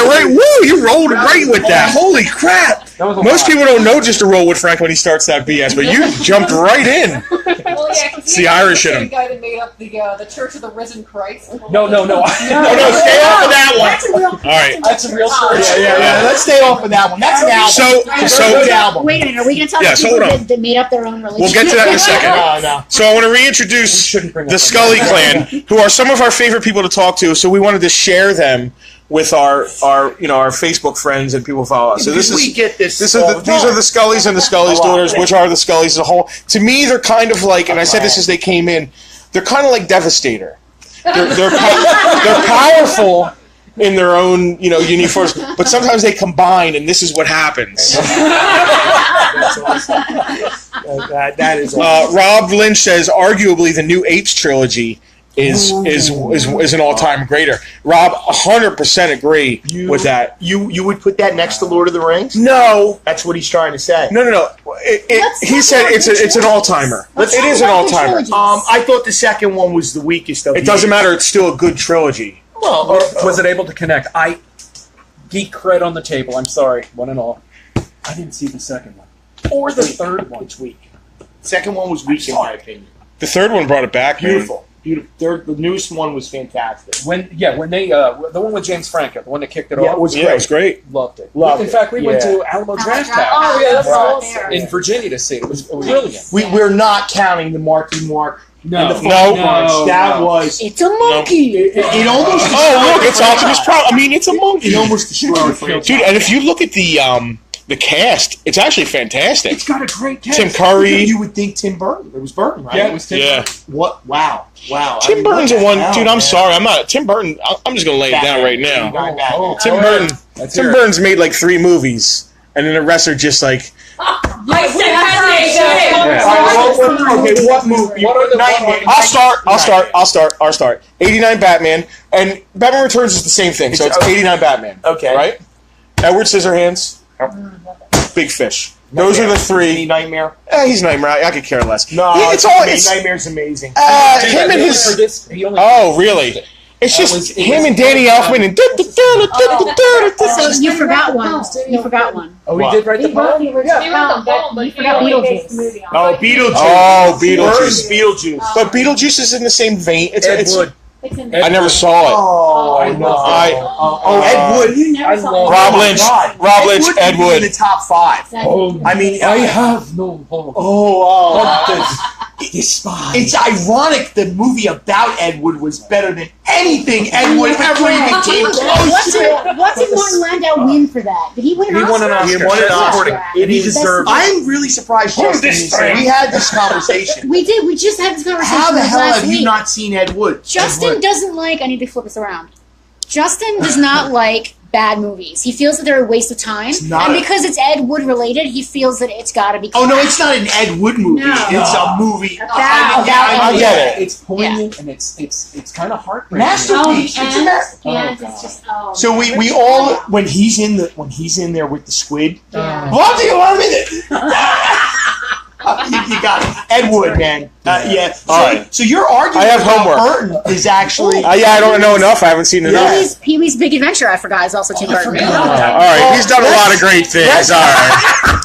right. Woo! You rolled right with that. Holy crap! Most people don't know just to roll with Frank when he starts that BS, but you jumped right in. Well, yeah, It's the Irish in him. The guy that made up the Church of the Risen Christ. No. No, stay off of that one. That's a real. All right. That's a real story. Yeah. Let's stay off of that one. That's an album. So album. Wait a minute. Are we going to talk Yeah, about so people hold on. that made up their own religion? we'll get to that in a second. No. So I want to reintroduce the Scully clan, who are some of our favorite people to talk to. So we wanted to share them with our Facebook friends and people who follow us. So these are the Scullys and the Scullys daughters, which are the Scullys as a whole. To me, they're kind of like, and I said this as they came in, they're kind of like Devastator. They're powerful in their own unique force, but sometimes they combine, and this is what happens. That is awesome. Rob Lynch says arguably the new Apes trilogy is an all-time greater. Rob, 100% agree with that. You would put that next to Lord of the Rings? No, That's what he's trying to say. no. He said it's an all-timer. It is an all-timer. I thought the second one was the weakest of It doesn't matter. It's still a good trilogy. Well, Was it able to connect? Geek cred on the table. I'm sorry, one and all. I didn't see the second one or the third one. it's weak. Second one was weak in my opinion. The third one brought it back. man. Beautiful. The newest one was fantastic. When they the one with James Franco, the one that kicked it Yeah, off, it was Yeah, great. it was great. loved it. Loved In it. fact, we went Yeah. to Alamo Draft House Oh, yeah, that's Right. awesome. in Virginia to see it. It was brilliant. We're not counting the Marky Mark No. and the No. Funky Bunch. No. That was It's a monkey. it almost Oh, look, it's Optimus Prime. I mean, it's a monkey. it almost destroyed the franchise. Dude, and if you look at the cast, it's actually fantastic. It's got a great cast. Tim Curry. You would think Tim Burton. It was Burton, right? Yeah, it was Tim. Yeah. What? Wow. Tim Burton's what a the one, hell, dude. I'm man? sorry, I'm not. Tim Burton. I'm just gonna lay it down right now. Tim Oh, Burton. Let's Tim hear it. Burton's made like 3 movies, and then the rest are just like. All right, okay, what movie? What are the- Nightmare. I'll start. 89 Batman, and Batman Returns is the same thing. So it's 89 Batman. Okay. Right. Edward Scissorhands. Big Fish. Those are the 3. Nightmare. He's Nightmare. I could care less. No, it's all. It's Nightmare's amazing. him and his. For this, he only Oh, really? It's That just was- it him was- and Danny Elfman and. So you forgot one. You forgot one. Oh, we What? did write the poem? He wrote the poem, but but you he forgot only Beetlejuice. The movie on Oh, it. Beetlejuice. Oh, Beetlejuice. Beetlejuice. But Beetlejuice is in the same vein. It's. Ed Wood. It's in I never saw it. Oh, I Oh, Ed Wood. You never I saw love it. Rob Oh, my Lynch. God. Rob Lynch. would Ed be Wood. in the top 5. Oh, I mean, I have no home. Despise. It's ironic the movie about Ed Wood was better than anything Ed Wood ever even came close to. What did Martin Landau win for that? Did he win an He won an Oscar? Oscar. He won an Oscar. And he deserved it. I'm really surprised, Justin. We had this conversation. We did. We just had this conversation How the hell last have week. you not seen Ed Wood? Justin Ed Wood. doesn't like. I need to flip this around. Justin does not like bad movies. He feels that they're a waste of time, not and a- because it's Ed Wood related, he feels that it's got to be. Oh no, it's not an Ed Wood movie. No. It's a movie About I Ed get it. It's poignant and it's kind of heartbreaking. Masterpiece. Oh, It's a and masterpiece. the end is just So we all when he's in there with the squid. Yeah. What do you want me to? You got it. Ed Wood, man. Yeah. So, All right. so your argument I have about homework. Burton is actually. Yeah, I don't know enough. I haven't seen enough. Pee-wee's Big Adventure. I forgot is also Tim Burton. All right, he's done a lot of great things. All right.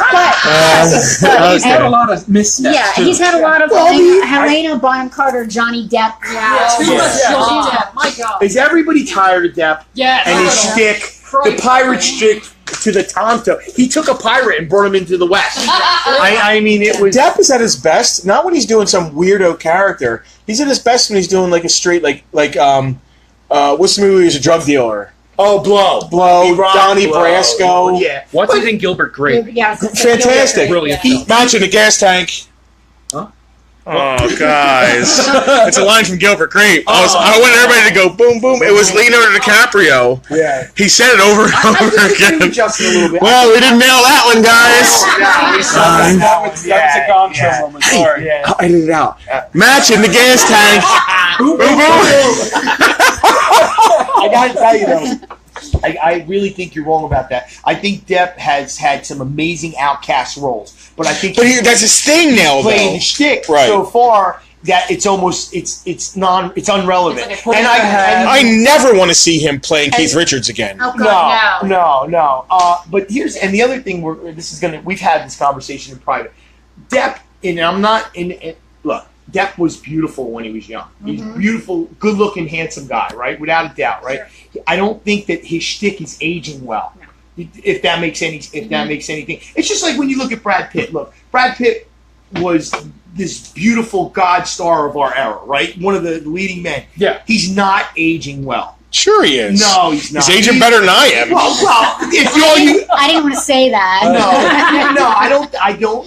He's had a lot of missteps. Yeah, too. he's had a lot of Helena Bonham Carter, Johnny Depp. Too much Yeah. Johnny Depp. My God. Is everybody tired of Depp Yeah. and his shtick? The pirate shtick to the Tonto. He took a pirate and brought him into the West. I mean, it was. Depp is at his best, not when he's doing some weirdo character. He's at his best when he's doing like a straight, what's the movie where he's a drug dealer? Oh, Blow. Donnie Blow. Brasco. Yeah. What's it in Gilbert Grape? Yeah, Fantastic. Brilliant. Match in the gas tank. Huh? Oh, guys. It's a line from Gilbert Grape. I wanted everybody to go boom, boom. It was Leonardo DiCaprio. Yeah. He said it over and I over disagree with again. Justin a little bit. Well, we didn't nail that one, guys. That was a gong show moment. Sorry. Yeah. I'll edit it out. Match in the gas tank. Boom, boom. I gotta tell you though, I really think you're wrong about that. I think Depp has had some amazing outcast roles, but I think That's his thing now, playing though. the shtick Right. so far that it's almost it's unrelevant. It's like a And I never want to see him playing Keith Richards again. Oh God, no. But the other thing we've had this conversation in private. Depp, and I'm not in. Look, Depp was beautiful when he was young. He's beautiful, good-looking, handsome guy, right? Without a doubt, right? Sure. I don't think that his shtick is aging well. No. If that makes anything. It's just like when you look at Brad Pitt. Look, Brad Pitt was this beautiful god star of our era, right? One of the leading men. Yeah. He's not aging well. Sure he is. No, he's not. He's aging better than I am. Well, if you I didn't want to say that. no,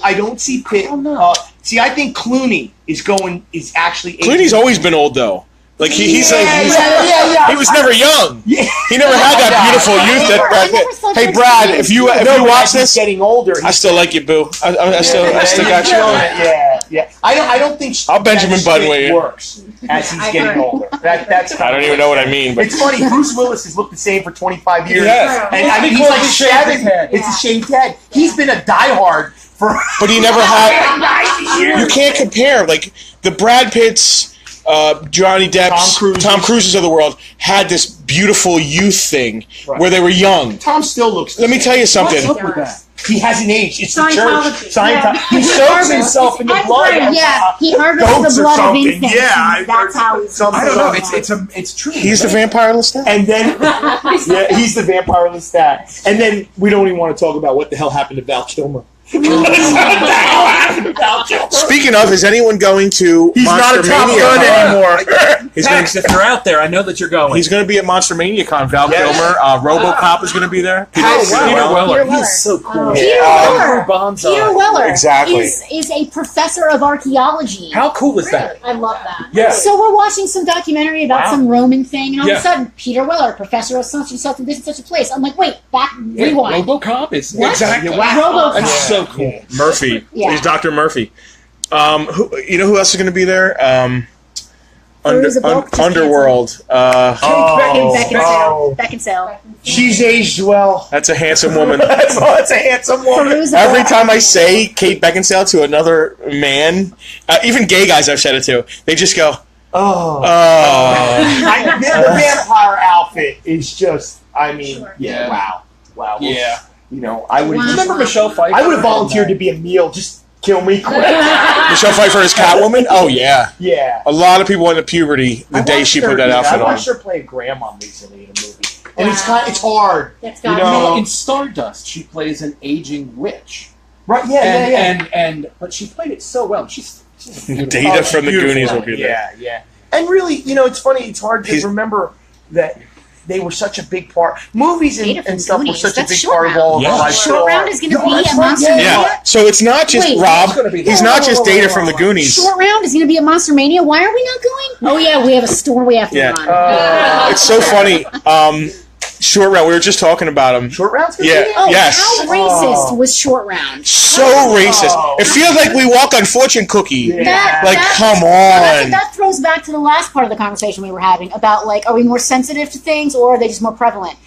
I don't see Pitt. Oh, no. I think Clooney is actually. Clooney's always been old, though. Like he was never young. Yeah. He never had that beautiful youth that Brad Pitt. Hey, Brad, if you watch this, getting older. I still like you, boo. I still got you. Yeah. I don't think. I'll Benjamin Button with you. Works as he's getting older. That's. I don't even know what I mean. But it's funny. Bruce Willis has looked the same for 25 years. Yes. And I mean, he's like 7. It's a shaved head. He's been a diehard for. But he never had. You can't compare. Like the Brad Pitts. Johnny Depp's, Tom Cruise's of the world had this beautiful youth thing where they were young. Tom still looks. Let me tell you something. What's up with that? He hasn't aged. It's the church. Scientology. He soaks himself in the blood. Yeah, he harvests the blood of infants. Yeah, That's how he's. I don't know. It's true. He's the vampire Lestat. And then, he's the vampire Lestat. And then we don't even want to talk about what the hell happened to Val Kilmer. Speaking of, is anyone going to He's not a Top Gun anymore. Max, if you're out there, I know that you're going. He's going to be at Monster Mania Con. Val Kilmer, RoboCop is going to be there. Peter Weller. He's so cool. Peter Weller. Bonzo. Peter Weller Exactly. is a professor of archaeology. How cool is that? I love that. Yeah. So we're watching some documentary about some Roman thing, and all of Yeah. a sudden, Peter Weller, professor of such and such and this and such a place. I'm like, wait, rewind. RoboCop is What? exactly. RoboCop. That's so cool. Murphy. Yeah. He's Dr. Murphy. Who else is going to be there? Underworld. Beckinsale. She's aged well. That's a handsome woman. That's a handsome woman. Every time I say Kate Beckinsale to another man, even gay guys I've said it to, they just go, Oh. The vampire outfit is just, wow. Yeah. You know, I would Remember Michelle Pfeiffer? I would have volunteered to be a meal. Just kill me quick. Michelle Pfeiffer is Catwoman? Oh, yeah. Yeah. A lot of people went to puberty the day she put that outfit I on. watched her play a grandma recently in a movie. And it's hard. That's You got know, In Stardust, she plays an aging witch. Right, And but she played it so well. She's beautiful. Data from the Goonies will be there. Yeah. And really, it's funny, it's hard to remember that they were such a big part. Movies and stuff were such a big part of all of our life. Short Round is going to be at Monster Mania. Yeah, so it's not just Wait, Rob. be He's not just Data from the Goonies. Short Round is going to be at Monster Mania. Why are we not going? Oh yeah, we have a store we have to run. It's so funny. Short Round, we were just talking about him. Short Round's Yeah. Oh, Yes. how racist was Short Round? So racist. It feels like we walk on fortune cookie. Come on. That throws back to the last part of the conversation we were having about, like, are we more sensitive to things or are they just more prevalent?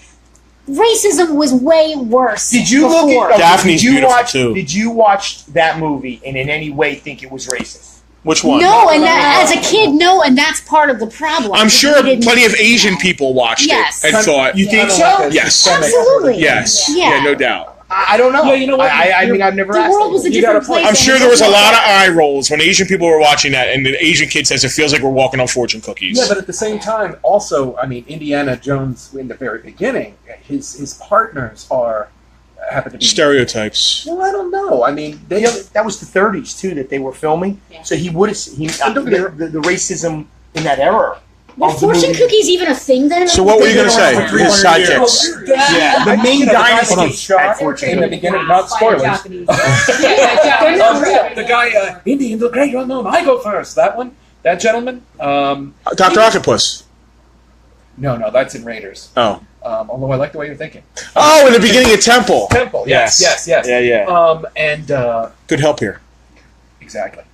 Racism was way worse. Did you before. look at Daphne's beautiful, too. Did you watch that movie and in any way think it was racist? Which one? No, and as a kid, no, and that's part of the problem. I'm sure plenty of Asian people watched Yes. it and thought, You think so? yes. Absolutely. Yes. Yeah. Yeah, no doubt. I don't know. Yeah, you know what? I mean, I've never The asked. world was a You gotta different place. I'm sure there was a lot of eye rolls when Asian people were watching that, and the Asian kid says it feels like we're walking on fortune cookies. Yeah, but at the same time, also, I mean, Indiana Jones in the very beginning, his partners happen to be Stereotypes. Well, I don't know. I mean, that was the 30s too that they were filming. Yeah. So he would have the racism in that era Were fortune cookies even a thing then? So what were you going to say? His sidekicks. Yeah, the Ming Dynasty Hold on. had fortune In the cookies. beginning, not spoilers. Japanese. The guy, Indian, the great unknown, I go first. That one? That gentleman? Dr. Octopus. No, that's in Raiders. Oh. Although I like the way you're thinking. Oh, in the beginning of Temple. Temple, yes. Yeah. Good help here. Exactly.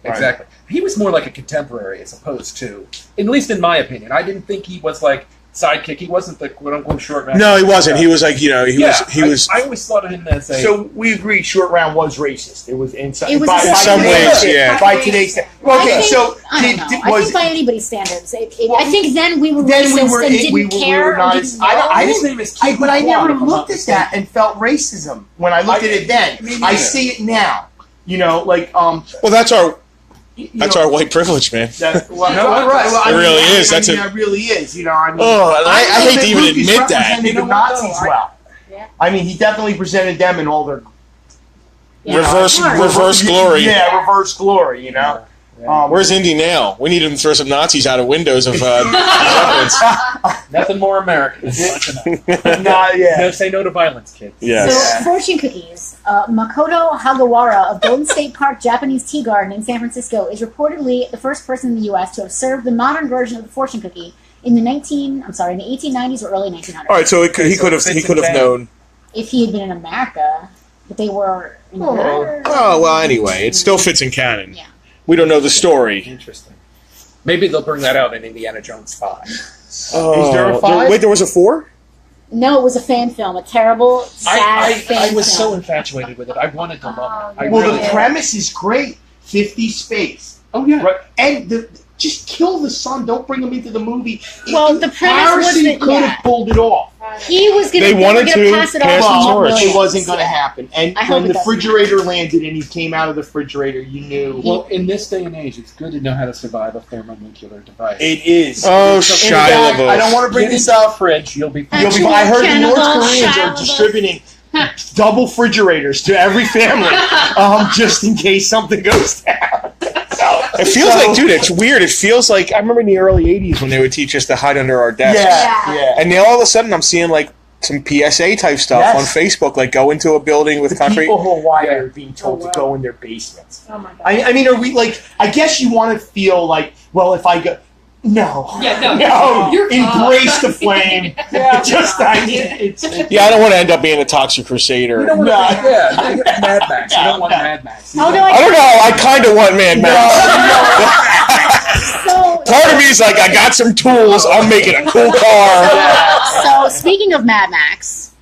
He was more like a contemporary as opposed to, at least in my opinion. I didn't think he was like sidekick. He wasn't the quote unquote short round. No, he wasn't. He was like, he was. I always thought of him as a. So we agree, Short Round was racist. It was in some It was by some today's- ways, yeah. By today's standards. Okay, so I don't know. I think by anybody's standards. I think then we were then racist we were and didn't care. Or not. didn't know. I His didn't. name is But I never Keith Kwan, looked at that and felt racism when I looked at it then. Me I neither. see it now. You know, like Well, that's our white privilege, man. That, well, You know what? right. Well, It really is. That really is. You know, I mean, Oh, and I hate think to even Lucas admit that. represented You know the what, though? Nazis well. Yeah. I mean, he definitely presented them in all their Reverse glory. Yeah, reverse glory. You know. Where's Indy now? We need him to throw some Nazis out of windows of weapons. Nothing more American. Yeah. Say no to violence, kids. Yes. So, fortune cookies. Makoto Hagawara of Golden State Park Japanese Tea Garden in San Francisco is reportedly the first person in the U.S. to have served the modern version of the fortune cookie in the 1890s or early 1900s. All right, so he could have known. If he had been in America, but they were in America. Oh well, anyway, it still fits in canon. Yeah. We don't know the story. Interesting. Maybe they'll bring that out in Indiana Jones 5. Is there a 5? Wait, there was a 4? No, it was a fan film, a terrible, sad fan I was so film. infatuated with it. I wanted to love it. I Well, really the did. premise is great. 50 space. Oh, yeah. Right. And just kill the son. Don't bring him into the movie. Well, the premise was that, could have pulled it off. He was going They wanted to pass it off pass to the young torch. Williams. It wasn't going to happen. And I hope when it the doesn't refrigerator landed and he came out of the refrigerator, you knew. Well, in this day and age, it's good to know how to survive a thermonuclear device. It is. Oh, In Shia fact, LaBeouf. I don't want to bring Get this into the up. fridge, you'll be I heard the North Koreans are distributing double refrigerators to every family, just in case something goes down. It feels like, dude, it's weird. It feels like, I remember in the early 80s when they would teach us to hide under our desks. Yeah. And now all of a sudden I'm seeing like some PSA type stuff Yes. on Facebook, like go into a building with The concrete. people who are wired are being told to go in their basements. Oh my god. I mean, are we like? I guess you want to feel like, well, if I go, no, Yeah, no. no, You're embrace the flame. Just I mean, it's Yeah, I don't want to end up being a toxic crusader. You don't want No. Mad Max. You don't want Mad Max. Oh, no, I don't know. I kind of want Man Max. So, Part of me is like, I got some tools. I'm making a cool car. so speaking of Mad Max,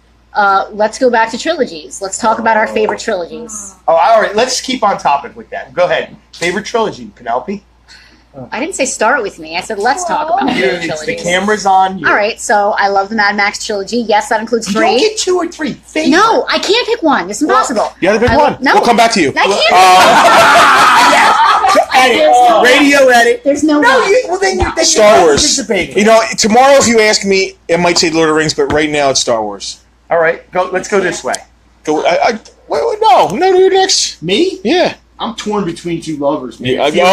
let's go back to trilogies. Let's talk about our favorite trilogies. Oh, all right. Let's keep on topic with that. Go ahead. Favorite trilogy, Penelope. I didn't say start with me. I said let's talk about my favorite It's the trilogies. camera's on you. All right, so I love the Mad Max trilogy. Yes, that includes You don't 3. get 2 or 3. Favorite. No, I can't pick one. It's impossible. You got to pick I one. love- no. We'll come back to you. I can't. Edit. There's no- Radio edit. There's no. No, one. then you're Star not Wars. participating. You know, tomorrow if you ask me, it might say Lord of the Rings, but right now it's Star Wars. All right, go. Let's go this way. Go. Wait, no, you're next. Me? Yeah. I'm torn between 2 lovers, man. Yeah,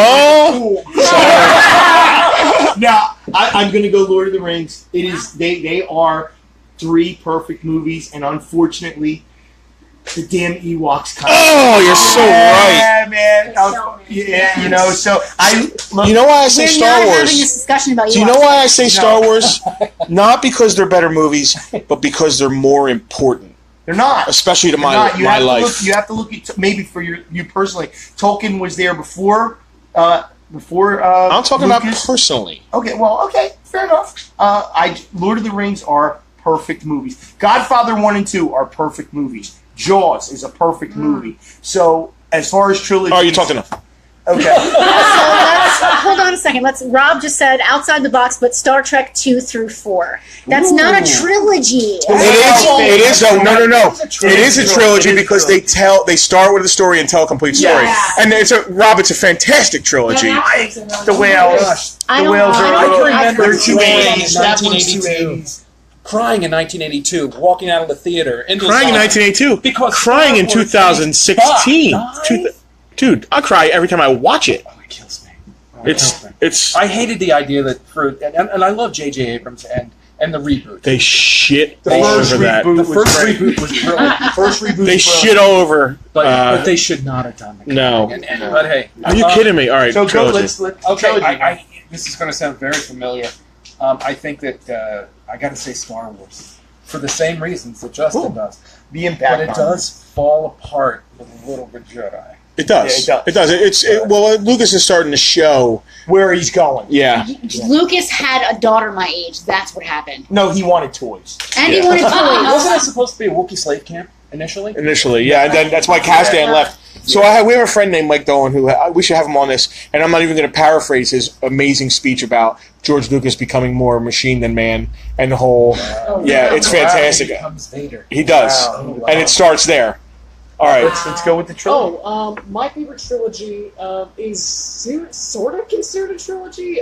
Now, I'm going to go Lord of the Rings. It is they are 3 perfect movies, and unfortunately, the damn Ewoks come. Oh, you're so right. Yeah, man. Yeah, you know. So look, You know why I say We're Star not having Wars? this discussion about Do you Ewoks. know why I say Star Wars? Not because they're better movies, but because they're more important, they're not. especially to They're my not. You have to life. look. You have to look at maybe for you personally. Tolkien was there before. I'm talking about personally. Okay, well, okay, fair enough. Lord of the Rings are perfect movies. Godfather 1 and 2 are perfect movies. Jaws is a perfect movie. So as far as trilogy, Oh, you talked enough. Okay. So hold on a second. Rob just said outside the box, but Star Trek 2 through 4. That's not a trilogy. It is though. No. It is a trilogy because they start with a story and tell a complete story. Yes. And it's a fantastic trilogy. The whales. I The don't- whales I are. don't- I remember They're 280s. in That one's 1982. 280s. Crying in 1982, walking out of the theater. Crying in 1982. Because Crying in Star Wars 2016. died. Dude, I cry every time I watch it. Oh, it kills me. It's I hated the idea that and I love J.J. Abrams and the reboot. they shit The all first over that. reboot The was first great. reboot was brilliant, First reboot. They was shit all over. but they should not have done that. No. But hey, Are you kidding me? All right, So go. trilogy. Let's okay. trilogy. This is going to sound very familiar. I think that I got to say Star Wars for the same reasons that Justin does, The impact. but it on does fall apart with a little bit Jedi. It does. Yeah, It does. Well, Lucas is starting to show. where he's going. Yeah. Lucas had a daughter my age. That's what happened. No, he wanted toys. And he Yeah. wanted toys. Wasn't it supposed to be a Wookiee slave camp initially? Initially, yeah, and then that's why Kasdan left. So we have a friend named Mike Dolan who we should have him on this, and I'm not even going to paraphrase his amazing speech about George Lucas becoming more machine than man, and the whole. Yeah, it's fantastic. He becomes Vader. He does, Wow. and it starts there. All right, Let's go with the trilogy. My favorite trilogy is sort of considered a trilogy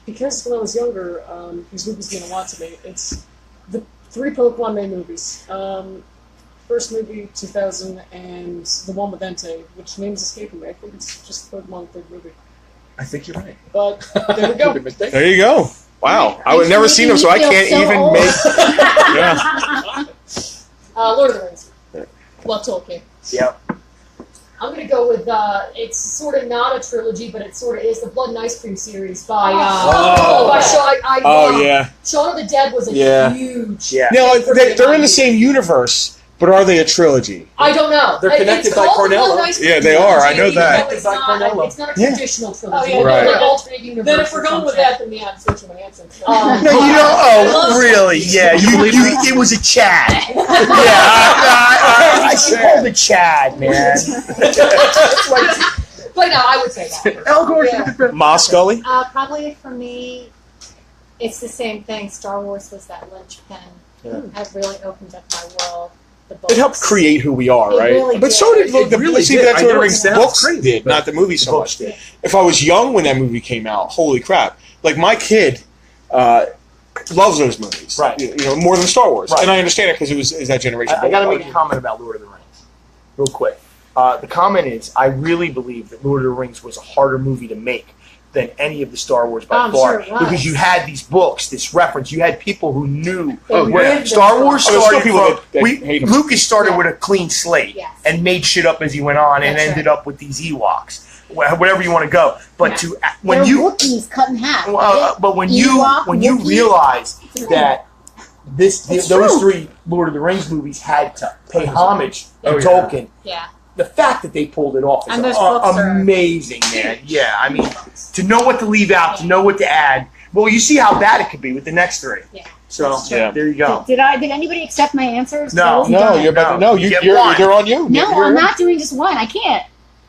because when I was younger, because Lucas didn't want to me. It's the 3 Pokemon main movies. First movie 2000 and the one with Entei, which name's escaping me. I think it's just the third movie. I think you're right. But there we go. there you go. Wow, I would never seen him, so I can't even make. Yeah. Lord of the Rings. Love Tolkien. Yep. I'm gonna go with it's sort of not a trilogy, but it sort of is the Blood and Ice Cream series by by Shaun. Oh yeah. Shaun of the Dead was a Yeah. huge. Yeah. No, they're in the same universe, but are they a trilogy? I don't know. They're connected It's by called the Cornello. Blood and Ice Cream Yeah, they are. I trilogy, know even that. though It's By not, Cornello. it's not a Yeah. traditional trilogy. yeah, It's Right. like an alternate universe. Then if we're or going with something. that, then yeah, I'm switching my answer. No, you know. Oh, really? Yeah. It was a Chad. Yeah. I should call the Chad, man. But no, I would say that. Al Gore. Yeah. Ma Scully. Probably for me, it's the same thing. Star Wars was that linchpin. Yeah. It really opened up my world. The books. It helped create who we are, It right? really But did. so did It the really see, did. that's I what know the it sounds books crazy, did, but not the movie so books much. did. If I was young when that movie came out, holy crap! Like my kid loves those movies, Right. You know, more than Star Wars, Right. and I understand it because it was that generation. I got to make a comment about Lord of the Rings, real quick. The comment is, I really believe that Lord of the Rings was a harder movie to make than any of the Star Wars by I'm far, sure it was. because you had these books, this reference. You had people who knew. They where lived Star it. Wars Oh, there's still started people from. that hate 'em. Lucas started Yeah. with a clean slate Yes. and made shit up as he went on, and That's ended up with these Ewoks, whatever you want to go. But Yeah. when They're you Wookiees cut in half. but when Ewok, you Wookiee. realize that It's those true. 3 Lord of the Rings movies had to pay homage to Oh, yeah. Tolkien, Yeah. the fact that they pulled it off is And those books are amazing, man. Yeah, I mean, to know what to leave out, to know what to add. Well, you see how bad it could be with the next 3. Yeah. So Yeah. there you go. Did anybody accept my answers? No. I wasn't No, done. you're about to, no, You get you're one. they're on you. No, You're- I'm not doing just one. I can't.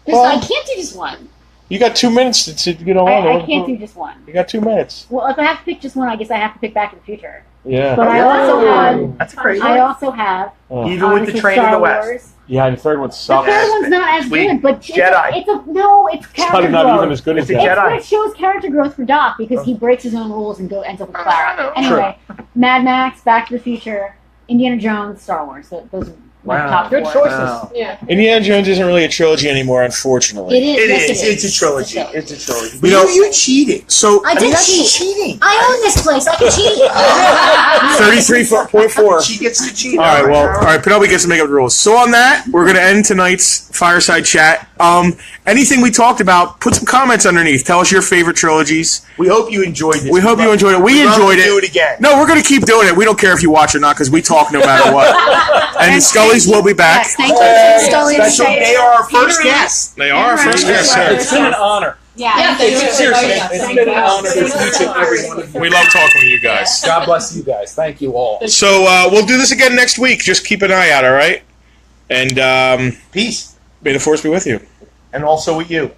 Well- I can't do just one. You got 2 minutes to get on. I can't do just one. You got 2 minutes. Well, if I have to pick just one, I guess I have to pick Back to the Future. Yeah. But I That's a great I one. also have Oh. Even with the obviously Train of Star the West. Wars. Yeah, and the third one The sucks. third one's not as Sweet. good, but Jedi. it's character Probably not growth. even as good as It's a that. Jedi. It shows character growth for Doc because he breaks his own rules and ends up with Clara. True. Anyway, Mad Max, Back to the Future, Indiana Jones, Star Wars. Those are my Wow. top Good 4. choices. Wow. Yeah. Indiana Jones isn't really a trilogy anymore, unfortunately. It is. It yes, is. It's a trilogy. It's It's a trilogy. You But know- you cheated. So I I mean, did that's cheat. cheating. I own this place. I can cheat. 33.4. She gets to cheat. All right, well, all right. Penelope gets to make up the rules. So on that, we're going to end tonight's Fireside Chat. Anything we talked about, put some comments underneath. Tell us your favorite trilogies. We hope you enjoyed this. We hope you enjoyed it. We We'd love to enjoyed do it. it again. No, we're going to keep doing it. We don't care if you watch or not because we talk no matter what. And the Scullys will be back. Yes, thank you, Scully. Special, they are our first guests. They are our first guests. It's been an honor. Yeah. thank you. Seriously, Yeah, it's thank been an you. honor to each and every one of you. We love talking with you guys. God bless you guys. Thank you all. So we'll do this again next week. Just keep an eye out, all right? And Peace. may the force be with you. And also with you.